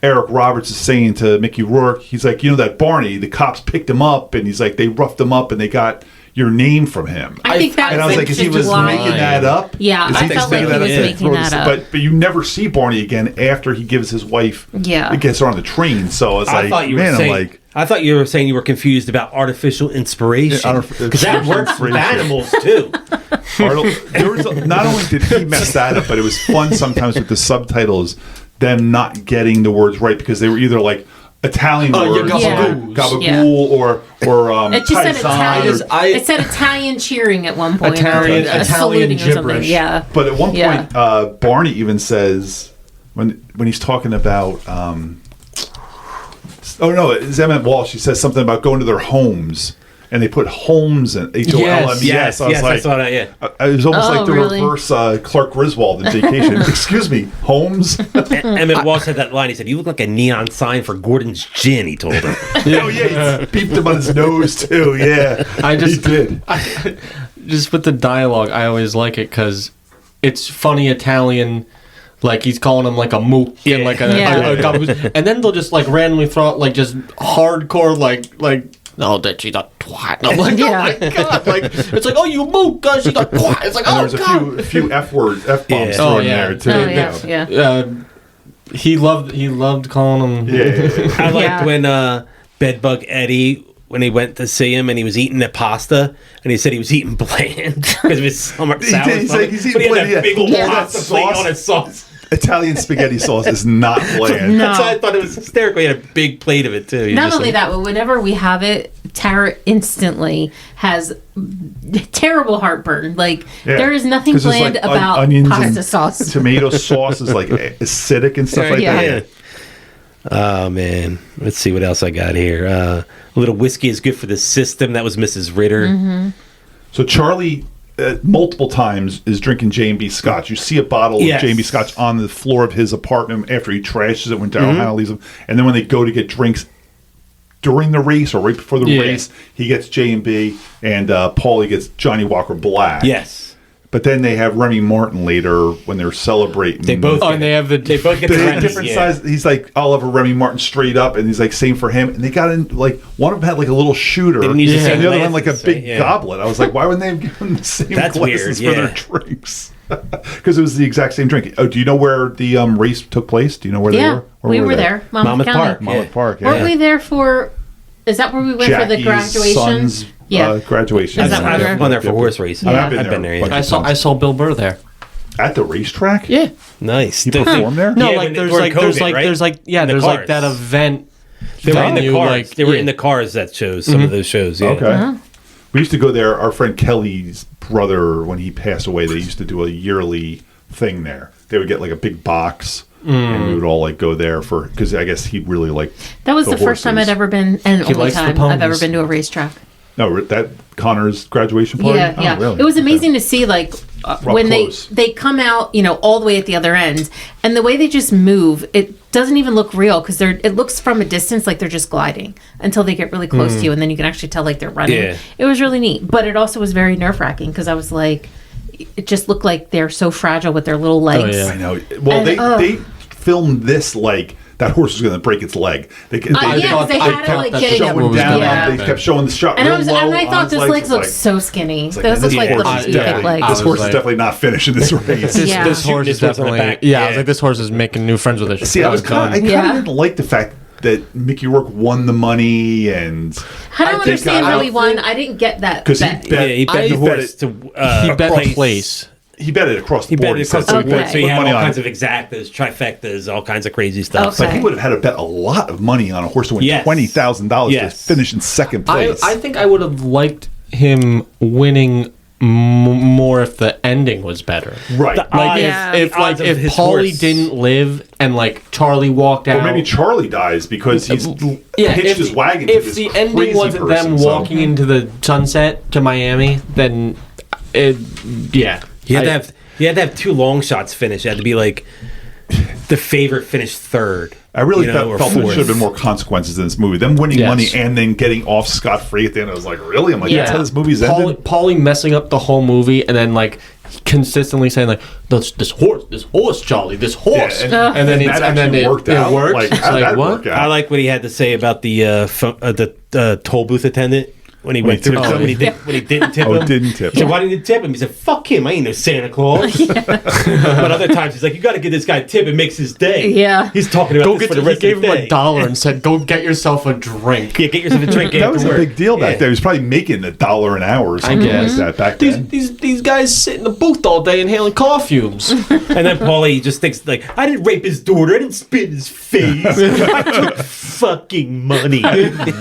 Eric Roberts is saying to Mickey Rourke, he's like, you know, that Barney, the cops picked him up, and he's like, they roughed him up, and they got, your name from him. I think that and I was like, is he just making that up? Yeah, Is I felt like he was making that up. But you never see Barney again after he gives his wife. Yeah, it gets her on the train. So it's like, I thought you were saying you were confused about artificial inspiration because that works with animals too. Not only did he mess that up, but it was fun sometimes with the subtitles, them not getting the words right because they were either like Italian words, gabagool, or it just said Italian. It said Italian cheering at one point. Italian gibberish. Yeah. But at one point, Barney even says when he's talking about. It's Emmett Walsh. He says something about going to their homes. And they put Holmes and HOLMES. Yes, I saw that. Yeah, it was almost like the reverse Clark Griswold in Vacation. Excuse me, Holmes. Emmett Walsh had that line. He said, "You look like a neon sign for Gordon's gin." He told him. He beeped him on his nose too. Yeah, he did. Just with the dialogue, I always like it because it's funny Italian. Like he's calling him like a mook and like a and then they'll just like randomly throw out like just hardcore like. No, that she's a twat. And I'm like, oh my god! Like it's like, oh you mook, cause she's a twat. It's like, oh there's god. a few f bombs thrown in there too. He loved calling him. Yeah. I liked when Bedbug Eddie when he went to see him and he was eating the pasta and he said he was eating bland because of his summer sour. He's eating bland. He had that big old pasta plate on his sauce. Italian spaghetti sauce is not bland. No. That's why I thought it was hysterical. He had a big plate of it too. Not only that, but whenever we have it, Tara instantly has terrible heartburn. Like there is nothing bland about pasta sauce. Tomato sauce is like acidic and stuff like that. Oh man, let's see what else I got here. A little whiskey is good for the system. That was Mrs. Ritter. Mm-hmm. So Charlie. Multiple times is drinking J&B Scotch. You see a bottle of J&B Scotch on the floor of his apartment after he trashes it when Daryl Hannah leaves him. And then when they go to get drinks during the race or right before the race, he gets J&B and Paulie gets Johnny Walker Black. Yes. But then they have Remy Martin later when they're celebrating. They both both get the different size. He's like, I'll have a Remy Martin straight up, and he's like, same for him. And they got in like one of them had like a little shooter, and the other one like a big goblet. I was like, why wouldn't they have given the same glasses for their drinks? Because it was the exact same drink. Oh, do you know where the race took place? Do you know where they were? We were there. Monmouth Park. Monmouth Park. Weren't we there for? Is that where we went for the graduation? Son's graduation. I've gone there for horse racing. I've been there. Yeah. I saw Bill Burr there at the racetrack. Yeah, nice. He performed there. No, there's that event. They were in the cars. They were in the cars that shows some of those shows. Yeah. Okay. We used to go there. Our friend Kelly's brother, when he passed away, they used to do a yearly thing there. They would get like a big box. And we would all like go there because I guess he really liked. That was the first time I'd ever been, and only time I've ever been to a racetrack. No, that Connor's graduation party. Yeah. Really? It was amazing to see like when they come out, all the way at the other end, and the way they just move. It doesn't even look real because it looks from a distance like they're just gliding until they get really close to you, and then you can actually tell like they're running. Yeah. It was really neat, but it also was very nerve-wracking because I was like, it just looked like they're so fragile with their little legs. I know. Well, they filmed this like that horse was going to break its leg. They had to like get it down. They kept showing the shot. And I thought those legs looked so skinny. Those look like little stupid legs. This horse is definitely not finishing this race. This horse is definitely. I was like, this horse is making new friends with it. See, I kind of didn't like the fact that Mickey Rourke won the money, and I don't understand how he won. I didn't get that because he bet the horse to he bet the place. He bet it across the board. So he had all kinds of exactas, trifectas, all kinds of crazy stuff. But he would have had to bet a lot of money on a horse to win $20,000 to finish in second place. I think I would have liked him winning more if the ending was better. Right. If Paulie didn't live and like Charlie walked out. Or maybe Charlie dies because he's hitched his wagon. If the ending wasn't them walking into the sunset to Miami, then You had to have two long shots finish. It had to be like the favorite finished third. I really felt there should have been more consequences in this movie. Them winning money and then getting off scot-free at the end. I was like, really? I'm like, that's how this movie's ended? Paulie messing up the whole movie and then like consistently saying like, this horse, Charlie, this horse. Yeah, and then it worked out. Like, what? I like what he had to say about the toll booth attendant. when he went through when he didn't tip him. Didn't tip He said, him. "Why didn't you tip him?" He said, "Fuck him. I ain't no Santa Claus." But other times he's like, "You got to give this guy a tip. It makes his day." Yeah. He's talking about this for the He rest gave of the him day. $1 and said, "Go get yourself a drink." Yeah, get yourself a drink. That was a big deal back there. He was probably making $1 an hour or something like that back then. These guys sit in the booth all day inhaling car fumes. And then Paulie just thinks like, "I didn't rape his daughter. I didn't spit in his face. I took fucking money."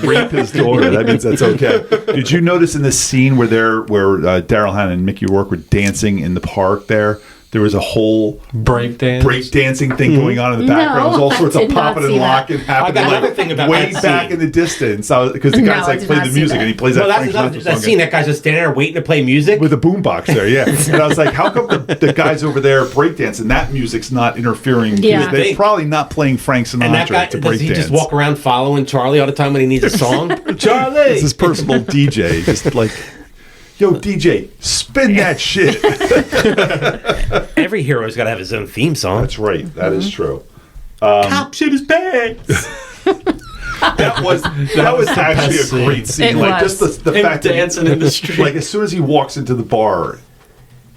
Rape his daughter. That means that's okay. Did you notice in the scene where Daryl Hannah and Mickey Rourke were dancing in the park there? There was a whole Break dancing thing going on in the background. There was all I sorts of did not popping and see that. locking happening. I got like, another thing about way that back scene. in the distance, because the No, guys I like did play not the see music that. and he plays Well, that that's Frank another Sinatra that song scene. That guy's just standing there waiting to play music. with a boombox there, yeah. And I was like, how come the guys over there breakdancing? That music's not interfering. Yeah. They're probably not playing Frank Sinatra And that guy, to does he breakdance. just walk around following Charlie all the time when he needs a song? Charlie! It's his personal DJ, just like, yo, DJ, spin that shit. Every hero's got to have his own theme song. That's right. That is true. Cop shit his pants. That was actually best a great scene. It Like was. just the Him fact dancing in the street. Like as soon as he walks into the bar,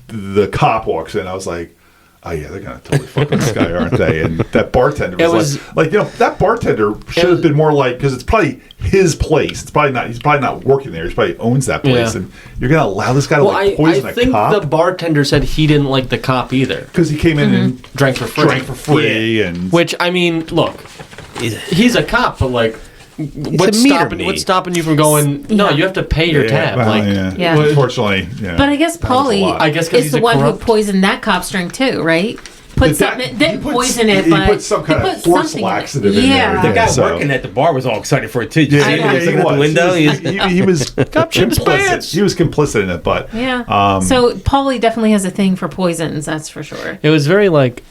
the cop walks in. I was like, oh yeah, they're gonna totally fuck with this guy, aren't they? And that bartender was like, that bartender should have been more like, because it's probably his place. It's probably not. He's probably not working there. He probably owns that place, and you're gonna allow this guy to poison I a think cop the bartender said he didn't like the cop either. because he came in and Drank for free. drank for free, and Which, I mean, look, he's a cop, but like, what's a meter maid. stopping you from going, no, Yeah. you have to pay your tab. well, like, Yeah. Well, unfortunately, yeah. But I guess That was a Paulie lot. I guess 'cause is he's the a one corrupt- who poisoned that cop's drink too, right? Put something, didn't he poison it, he but put some kind he of put horse something in it. laxative in there. Yeah. The guy so- working at the bar was all excited for it too. Did you Yeah, see him? yeah, He was looking he out the was. window. He was shit his pants. complicit. He was complicit in it, but Yeah. So Paulie definitely has a thing for poisons, that's for sure. it was very like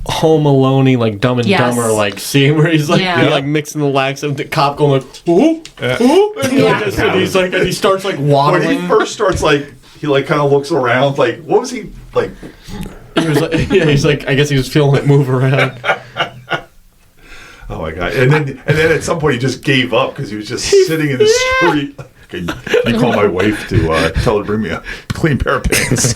Home Alone-y, like Dumb and Yes. Dumber, like scene where he's like, Yeah. like mixing the laxative, the cop going like, ooh, ooh, and, Yeah. and he's like, and he starts like when waddling. he first starts, like he like kind of looks around, like what was he like? He was like, yeah, he's like, I guess he was feeling it move around. Oh my god! And then at some point he just gave up because he was just sitting in the street. Can you call my wife to tell her to bring me a clean pair of pants?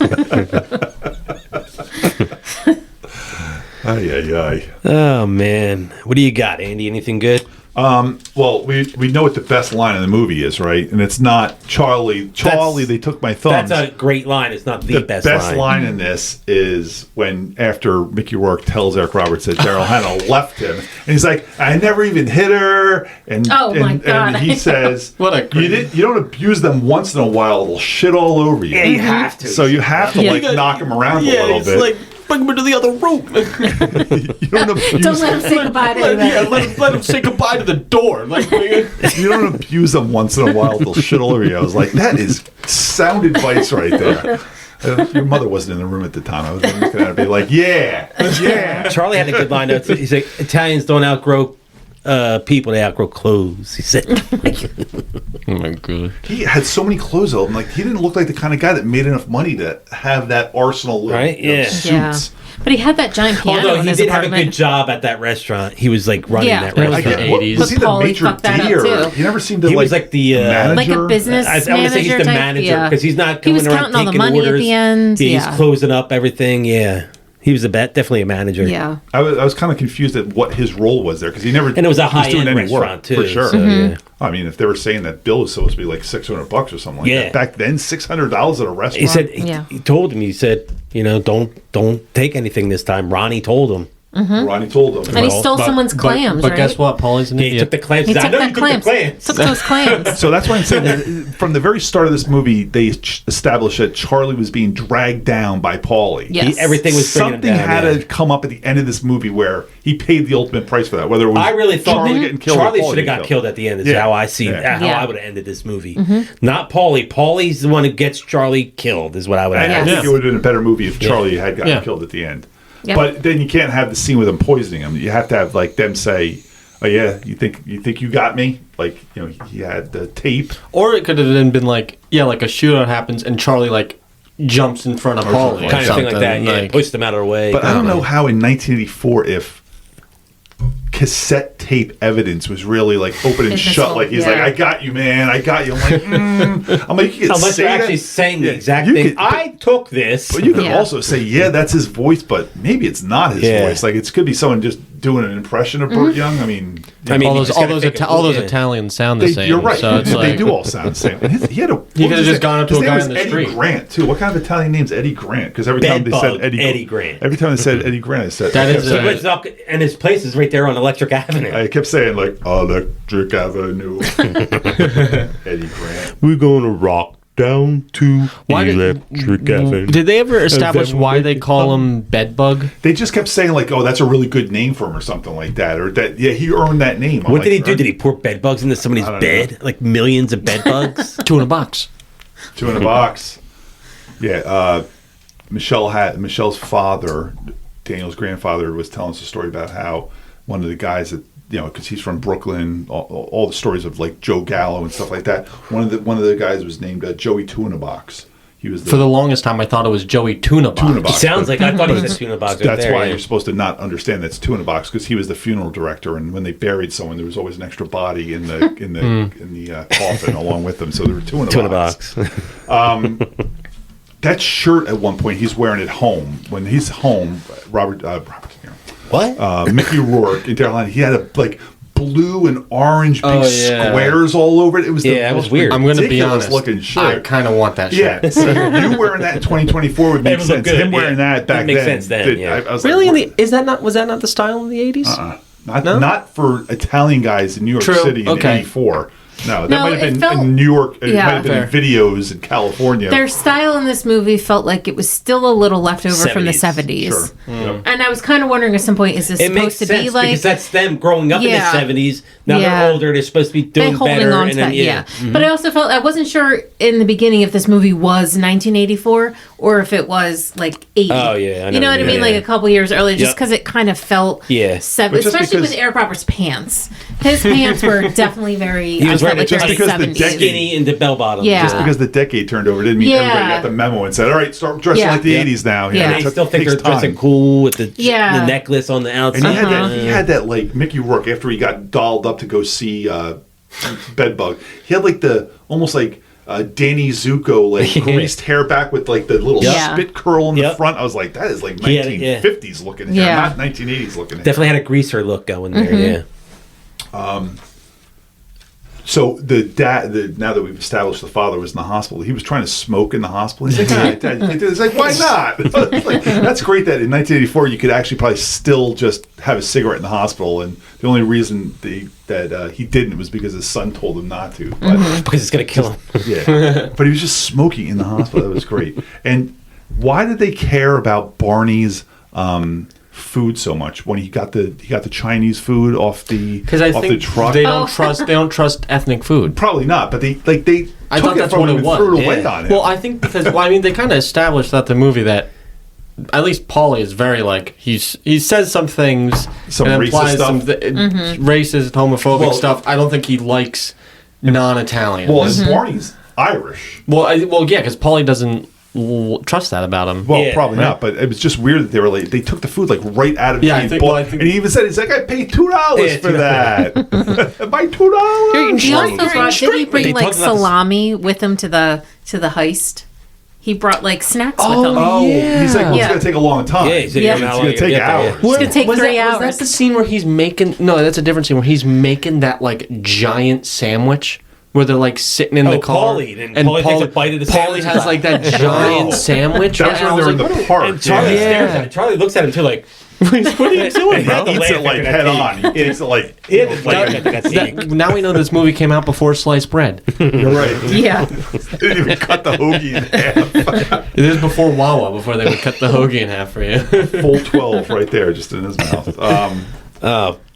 Ay, ay, ay. Oh man, what do you got, Andy? Anything good? Well, we know what the best line in the movie is, right? And it's not Charlie. Charlie, they took my thumbs. That's a great line. It's not the best line. in this is when after Mickey Rourke tells Eric Roberts that Daryl Hannah left him, and he's like, "I never even hit her," and Oh, my God. and he says, What a you don't abuse them once in a while; it'll shit all over you." Yeah, you have to. So you have to Yeah. like knock him around a little it's bit. like, bring him into the other room. You don't abuse Don't let him say goodbye to anybody. let him say goodbye to the door. Like, you don't abuse them once in a while; they'll shit all over you. I was like, that is sound advice right there. Your mother wasn't in the room at the time. I was looking at her and be like, yeah. Charlie had a good line though. He's like, Italians don't outgrow people; they outgrow clothes. He said. oh my god. He had so many clothes on. Like he didn't look like the kind of guy that made enough money to have that arsenal of Right, yeah. suits. Yeah. But he had that giant piano Although in he his did have a apartment. good job at that restaurant. He was like running Yeah. that That was I restaurant. the get, what, 80s. was he the Paulie maitre fucked that d' up, or too. he never seemed to He like was like the manager? Like a business I would say he's manager the type, manager yeah. because he's not He going was around counting all the taking money at orders. the end, Yeah, yeah. he's closing up everything. Yeah, he was definitely a manager. Yeah. I was kind of confused at what his role was there because he never and it was a doing high-end any restaurant work, too. for sure. So, yeah. I mean, if they were saying that bill was supposed to be like $600 or something like Yeah. that back then, $600 at a restaurant. He said Yeah. he told him. He said, don't take anything this time. Ronnie told him. Ronnie told him. And he stole someone's clams, but right? guess what? Paulie's an He idiot. took the clams. He I took know that you took the clams. Took those clams. So that's why I'm saying that from the very start of this movie, they established that Charlie was being dragged down by Paulie. Yes. Everything was bringing him Something down, had yeah. to come up at the end of this movie where he paid the ultimate price for that. Whether it was I really thought Charlie getting killed, or Charlie Paulie should have getting got killed at the end. Is Yeah. how I see Yeah. how Yeah. I would have ended this movie. Not Paulie. Paulie's the one who gets Charlie killed. Is what I would have. I Yes. think it would have been a better movie if Charlie had gotten Yeah. killed at the end. Yep. But then you can't have the scene with him poisoning him. You have to have like them say, "Oh yeah, you think you got me?" Like he had the tape. Or it could have then been like, yeah, like a shootout happens and Charlie like jumps in front of Paulie. Kind of thing like that. Yeah, like- pushed him out of the way. But I don't know how in 1984 if cassette tape evidence was really like open and shut. Admissible, Like he's yeah. like, I got you, man. I got you. I'm like, I'm like, you can Unless say you're that. actually saying the Yeah, exact you thing. could- I took this. But you could Yeah. also say, yeah, that's his voice, but maybe it's not his Yeah. voice. Like it could be someone just doing an impression of Burt Young. I mean, I mean, all you those just gotta take all those yeah. Italians sound the same. you're right. So it's they like, do all sound the same. And he had a. He what could've was just his gone up to his a name guy was in the Eddie street. Grant too. What kind of Italian name's Eddie Grant? Because every time they said Bedbug Eddie Grant. every time they said Eddie Grant, I said That I kept is saying- a- It's up, and his place is right there on Electric Avenue. I kept saying like Electric Avenue. Eddie Grant. We're gonna rock down to Why did they ever establish why they call him Bedbug? They just kept saying like, "Oh, that's a really good name for him," or something like that, or that. Yeah, he earned that name. I'm What did he like, do? Did he pour bed bugs into somebody's I don't bed? Like millions of bed bugs? 2 in a box. 2 in a box. Yeah, Michelle's father, Daniel's grandfather, was telling us a story about how one of the guys that, you know, because he's from Brooklyn, all the stories of like Joe Gallo and stuff like that. One of the guys was named Joey 2 in a box. He was For the longest time, I thought it was Joey Tuna Box. Tuna Box. Sounds like I thought he but said tuna box. Right That's there, why yeah. you're supposed to not understand that's 2 in a box, because he was the funeral director, and when they buried someone, there was always an extra body in the coffin along with them. So there were 2 in a Two in a box. box. That shirt at one point he's wearing at home. When he's home, Robert De Niro, What? Mickey Rourke in Carolina, he had a like blue and orange big Oh, yeah. squares all over it. It was Yeah, it was weird. I'm going to be ridiculous honest. looking I shirt. kind of want that shirt. Yeah, so you wearing that in 2024 would make It would look sense. good, Him wearing yeah. that back It makes then. sense then, yeah. I was Really? like, Was that not the style in the 80s? not for Italian guys in New York True. City in Okay. '84. No, that No, might have it been felt- in New York. It Yeah. might have been in videos in California. Their style in this movie felt like it was still a little left over from the 70s. 70s. Sure. Yep. And I was kind of wondering at some point, is this It makes supposed to sense be like because that's them growing up Yeah. in the 70s. Now Yeah. they're older. They're supposed to be they doing holding better. on to and then, that? Yeah. But I also felt I wasn't sure in the beginning if this movie was 1984 or if it was like 80. Oh, yeah, I you know what I know, mean? yeah. Like a couple years earlier, just Yep. because it kind of felt Yeah. 70s, But just especially because- with Eric Roberts' pants. His pants were definitely very. He was I felt wearing like just very because the 70s. decade- skinny into bell bottoms. Yeah. Just because the decade turned over didn't mean Yeah. everybody got the memo and said, "All right, start dressing Yeah. like the Yeah. '80s now." You Yeah. know, They it still think takes they're dressing time. cool with the Yeah. necklace on the outside. And he had that like Mickey Rourke after he got dolled up to go see Bedbug. He had like the almost like Danny Zuko like greased hair back with like the little Yeah. spit curl in the Yep. front. I was like, that is like He had it, yeah. 1950s looking hair, Yeah. not 1980s looking hair. Definitely had a greaser look going there. Yeah. So now that we've established the father was in the hospital, he was trying to smoke in the hospital. He's like, it's like, why not? It's like, that's great that in 1984 you could actually probably still just have a cigarette in the hospital, and the only reason that he didn't was because his son told him not to. But, Because it's going to kill him. yeah, but he was just smoking in the hospital. That was great. And why did they care about Barney's food so much when he got the Chinese food off the Because I off the think truck? they don't trust ethnic food. Probably not, but they I took thought it that's from what him it and was. threw it away Yeah. on him. Well, I think because they kind of established that the movie that at least Paulie is very like he says some things Some and racist implies stuff. some racist, homophobic Well- stuff. I don't think he likes non-Italians. well, and Barney's Irish. yeah, because Paulie doesn't trust that about him. Well, Yeah, probably right. not, but it was just weird that they were like they took the food like right out of Yeah, I his think- bowl. well, I think- And he even said, "He's like, I paid $2 Yeah, for that. My $2." He also brought, did he They bring like talked about this- salami with him to the heist? He brought like snacks with him. Oh, he's like, well, Yeah. it's gonna take a long time. Yeah, he said, Yeah. "You're not It's allowed gonna to take get there hours. yet." It's gonna take was 3 that, hours. Was that the scene where he's making? No, that's a different scene where he's making that like giant sandwich. Where they're like sitting in the car, Paulie, and Paulie takes a bite of the Paulie sandwich. has like that giant sandwich. That's and I when was they're in like, the what park. And Charlie yeah. stares at it. Charlie looks at him too, like, what are you doing, And bro? he He eats it like Laughing head at on. He eats it like Yeah, like that- Now we know this movie came out before sliced bread. you're right. Yeah. They didn't even cut the hoagie in half. It is before Wawa, before they would cut the hoagie in half for you. Full 12 right there, just in his mouth.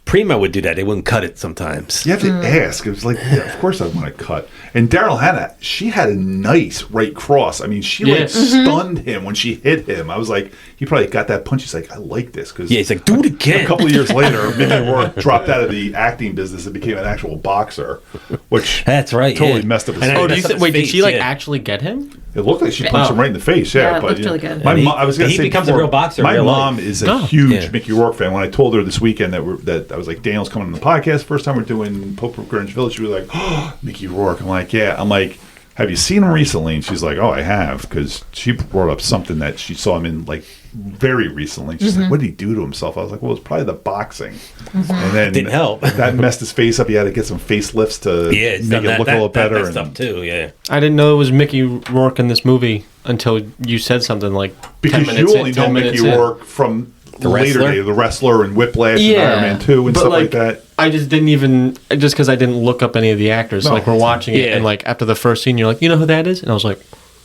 Primo would do that. They wouldn't cut it sometimes. You have to ask. It was like, yeah, of course I want to cut. And Daryl Hannah, she had a nice right cross. I mean, she Yeah. like stunned him when she hit him. I was like, he probably got that punch. He's like, I like this because Yeah, he's like, do it again. a couple of years later, Mickey Rourke dropped out of the acting business and became an actual boxer, which That's right. totally yeah. messed up his And face. I- Oh, do you That's th- his wait, did face, she like yeah. actually get him? It looked like she punched him right in the face. Yeah, Yeah, it but looked really good. My And mom, I was going he to say becomes a before, real boxer in My real mom life. is a Oh. huge Yeah. Mickey Rourke fan. When I told her this weekend that I was like, Daniel's coming on the podcast. First time we're doing Pope of Greenwich Village. She was like, oh, Mickey Rourke. I'm like, yeah. I'm like, have you seen him recently? And she's like, oh, I have, because she brought up something that she saw him in like very recently. She's like, what did he do to himself? I was like, well, it's probably the boxing. And then Didn't help. That messed his face up. He had to get some facelifts to make it look a little better. That stuff too, yeah. I didn't know it was Mickey Rourke in this movie until you said something like 10 because minutes you only in, know 10 Mickey minutes in. Rourke from the later wrestler? day, the wrestler and Whiplash and Iron Man 2 and but stuff like that. I just didn't even, just because I didn't look up any of the actors. No. Like, we're watching it, Yeah. and like after the first scene, you're like, you know who that is? And I was like,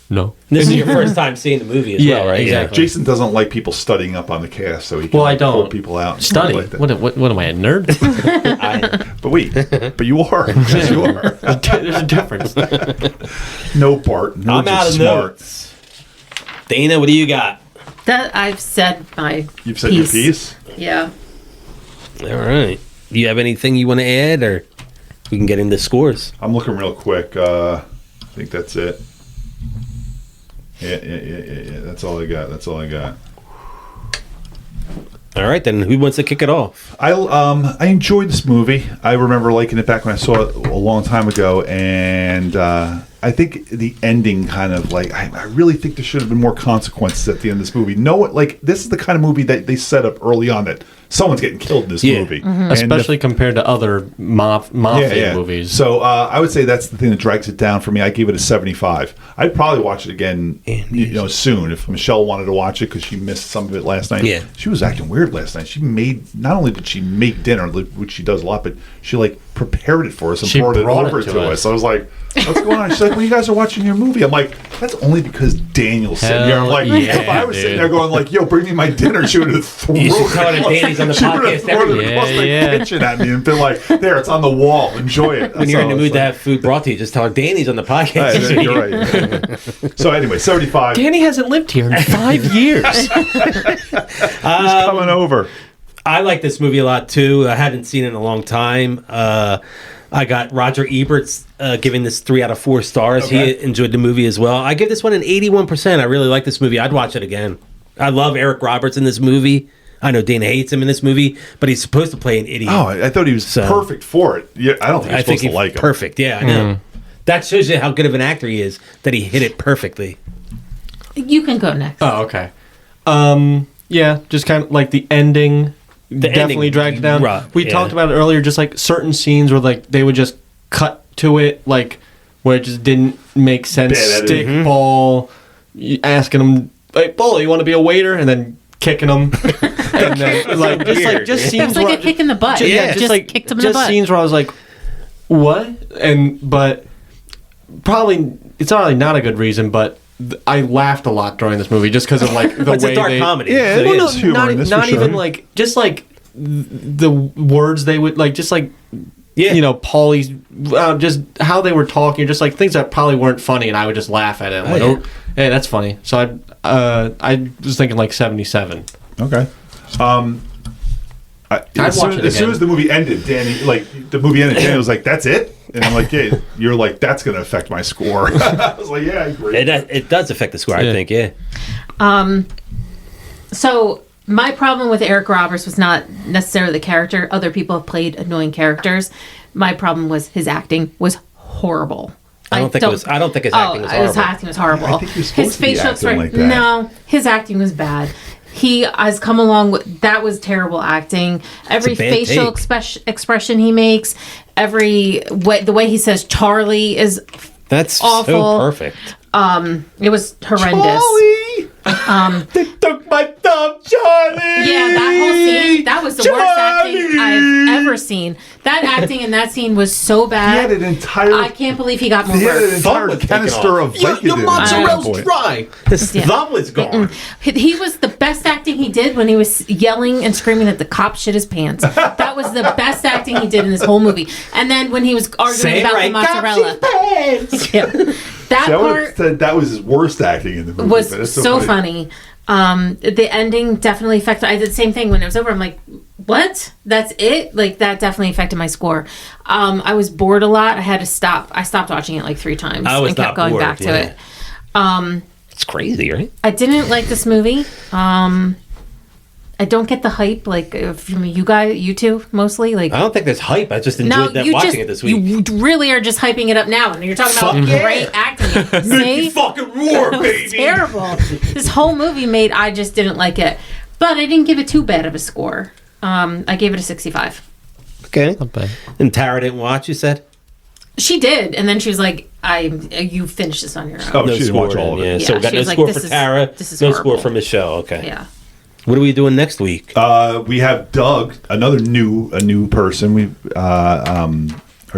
no. This is your first time seeing the movie as Yeah, well, right? exactly. Jason doesn't like people studying up on the cast, so he can Well, I pull don't. people out. and Study. stuff like that. What am I, a nerd? But wait, but you are. Yes, you are. There's a difference. No, Bart. Nerds I'm out are of smart. notes. Dana, what do you got? That I've said my You've said your piece? Yeah. All right. Do you have anything you want to add, or we can get into scores? I'm looking real quick. I think that's it. Yeah. That's all I got. All right, then who wants to kick it off? I enjoyed this movie. I remember liking it back when I saw it a long time ago, and I think the ending kind of like I really think there should have been more consequences at the end of this movie. This is the kind of movie that they set up early on that someone's getting killed in this movie, and Especially compared to other mafia movies. So I would say that's the thing that drags it down for me. I gave it a 75. I'd probably watch it again, soon if Michelle wanted to watch it because she missed some of it last night. Yeah. She was acting weird last night. Not only did she make dinner, which she does a lot, but she like prepared it for us and She brought it brought over it to to us. us. I was like, what's going on? She's like, well, you guys are watching your movie. I'm like, that's only because Daniel's sitting here. I'm like, yeah, if I was sitting dude. there going like, yo, bring me my dinner, she would have thrown You should tell her that it. Danny's on the She would have podcast thrown every it week. across the Yeah. kitchen at me and been like, there, it's on the wall. Enjoy it. When you're in the mood to have food brought to you, just tell her Danny's on the podcast. this week. You're right. So anyway, 75. Danny hasn't lived here in 5 years. He's coming over. I like this movie a lot too. I hadn't seen it in a long time. I got Roger Ebert's giving this 3 out of 4 stars. Okay. He enjoyed the movie as well. I give this one an 81%. I really like this movie. I'd watch it again. I love Eric Roberts in this movie. I know Dana hates him in this movie, but he's supposed to play an idiot. Oh, I thought he was perfect for it. Yeah, I don't think you're supposed to like him. Perfect. Yeah, I know. That shows you how good of an actor he is, that he hit it perfectly. You can go next. Oh, okay. Yeah, just kind of like the ending definitely ending, dragged it down. right, We yeah. talked about it earlier, just like certain scenes where like they would just cut to it, like where it just didn't make sense. Bad editing. Stick ball, asking him, "Hey, Bull, you want to be a waiter?" and then kicking him, and then like just It scenes was like where a kick in the butt. Yeah, Just like kicked him in the just butt. scenes where I was like, "What?" But probably it's not a good reason, but. I laughed a lot during this movie just because of like the It's way a dark they comedy. Yeah, So, it well, is no, humor in this not for sure. even like just like the words they would like, just like Yeah. Paulie's just how they were talking, just like things that probably weren't funny, and I would just laugh at it. I'm like, yeah. oh, hey, that's funny. So I was thinking like 77. Okay. As watch it soon again. as the movie ended, Danny was like, "That's it," and I'm like, "Yeah." You're like, "That's going to affect my score." I was like, "Yeah, I agree." It does affect the score, I Yeah. think, yeah. So my problem with Eric Roberts was not necessarily the character. Other people have played annoying characters. My problem was his acting was horrible. I don't think his acting was horrible. His acting was horrible. I think you're supposed His to be facial acting expression. like that. No, his acting was bad. He has come along with that was terrible acting. Every It's a bad facial take. expression he makes, the way he says Charlie is That's awful. so perfect. it was horrendous. They took my thumb, Charlie. Yeah, that whole scene, that was the worst acting I've ever seen. That acting in that scene was so He bad. had an entire. I can't believe he got more He had an work. entire was taken canister off. of Vicodin. Your at that mozzarella's point. dry. His Yeah. thumb was gone. He was the best acting he did when he was yelling and screaming that the cop shit his pants. That was the best acting he did in this whole movie. And then when he was arguing Say it about right. the mozzarella. Yeah. That See, I would have part said that was his worst acting in the movie. was but it's so funny. The ending definitely affected. I did the same thing when it was over. I'm like, what? That's it? Like that definitely affected my score. I was bored a lot. I had to stop. I stopped watching it like 3 times I was and kept not going bored, back to yeah. it. It's crazy, right? I didn't like this movie. I don't get the hype, like from you two mostly. Like I don't think there's hype. I just enjoyed watching it this week. You really are just hyping it up now, and you're talking about great acting. Make me fucking roar, baby. It's terrible. This whole movie I just didn't like it, but I didn't give it too bad of a score. I gave it a 65. Okay. Not bad. And Tara didn't watch, you said? She did, and then she was like, "You finish this on your own." Oh, she didn't watch all of it. Yeah, Yeah, so we got she no was like, score this for is- Tara, this is no horrible. score for Michelle. Okay. Yeah. What are we doing next week? We have Doug, a new person. We are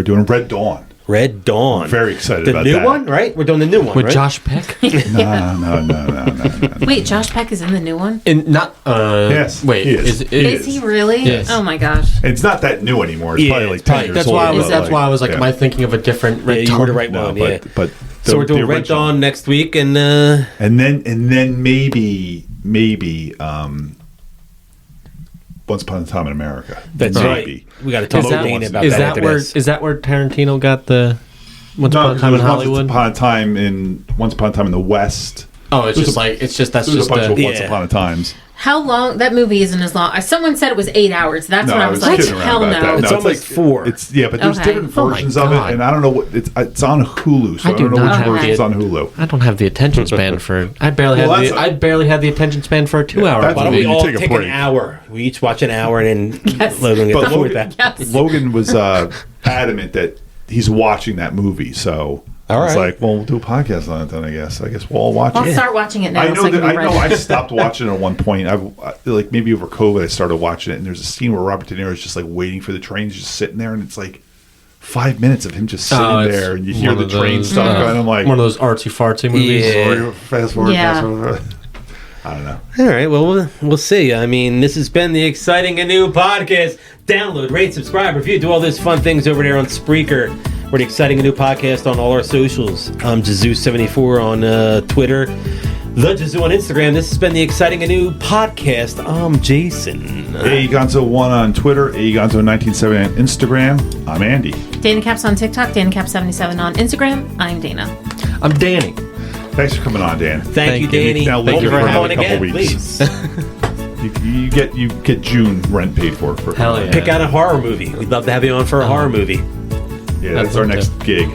doing Red Dawn. Red Dawn. Very excited the about new that. one, right? We're doing the new one, With right? Josh Peck? No. Wait, Josh Peck is in the new one? Yes, Wait, he is. Is he really? Yes. Oh my gosh. And it's not that new anymore. It's Yeah, probably like it's 10 probably- years That's old. why I was. but That's why I was like, yeah. am I thinking of a different Red Yeah, you Dawn? were the right No, one, yeah. but So we're doing Red original. Dawn next week, and and then maybe Once Upon a Time in America. that's Maybe. right. We got to talk Is to that, Dana about is that that after where this. is that where Tarantino got the Once No, Upon a Time in Once Hollywood? Upon a Time in the West. Oh, it's just like that's There's just a bunch of Yeah. Once Upon a Times. How long? That movie isn't as long. Someone said it was 8 hours. That's when I was like, kidding around hell about no. that. It's almost 4. It's but there's Okay. different Oh my versions of it, God. and I don't know what it's on Hulu, so I I do don't know not which have version it. is on Hulu. I don't have the attention span for. I barely Well, had the attention span for a 2-hour that's Why don't movie. we You all take a take an break. hour? We each watch an hour, and then Yes. Logan gets But the fourth back. Yes. Logan was adamant that he's watching that movie, so All it's right. like, well, we'll do a podcast on it then. I guess we'll all watch I'll it. start watching it now. I know so I that. can I be know. ready. I stopped watching it at one point. Like maybe over COVID, I started watching it, and there's a scene where Robert De Niro is just like waiting for the train, he's just sitting there, and it's like 5 minutes of him just sitting it's there, and you hear one the of train those, stuff going. I'm like, one of those artsy fartsy movies. Yeah. fast forward, Yeah. fast forward. I don't know. All right, well, we'll see. I mean, this has been the Exciting and New Podcast. Download, rate, subscribe, review, do all those fun things over there on Spreaker. We're the Exciting and New Podcast on all our socials. I'm Jazoo74 on Twitter. The Jazoo on Instagram. This has been the Exciting and New Podcast. I'm Jason. Agonzo1 on Twitter, Agonzo1970 on Instagram. I'm Andy. Dana Caps on TikTok, Dana Caps 77 on Instagram. I'm Dana. I'm Danny. Thanks for coming on, Dan. Thank you, Thank you. Danny. Now Thank live you here for for calling another again, couple weeks. please. You get June rent paid for. Hell yeah. Pick out a horror movie. We'd love to have you on for a horror movie. Yeah, that's our That's next gig.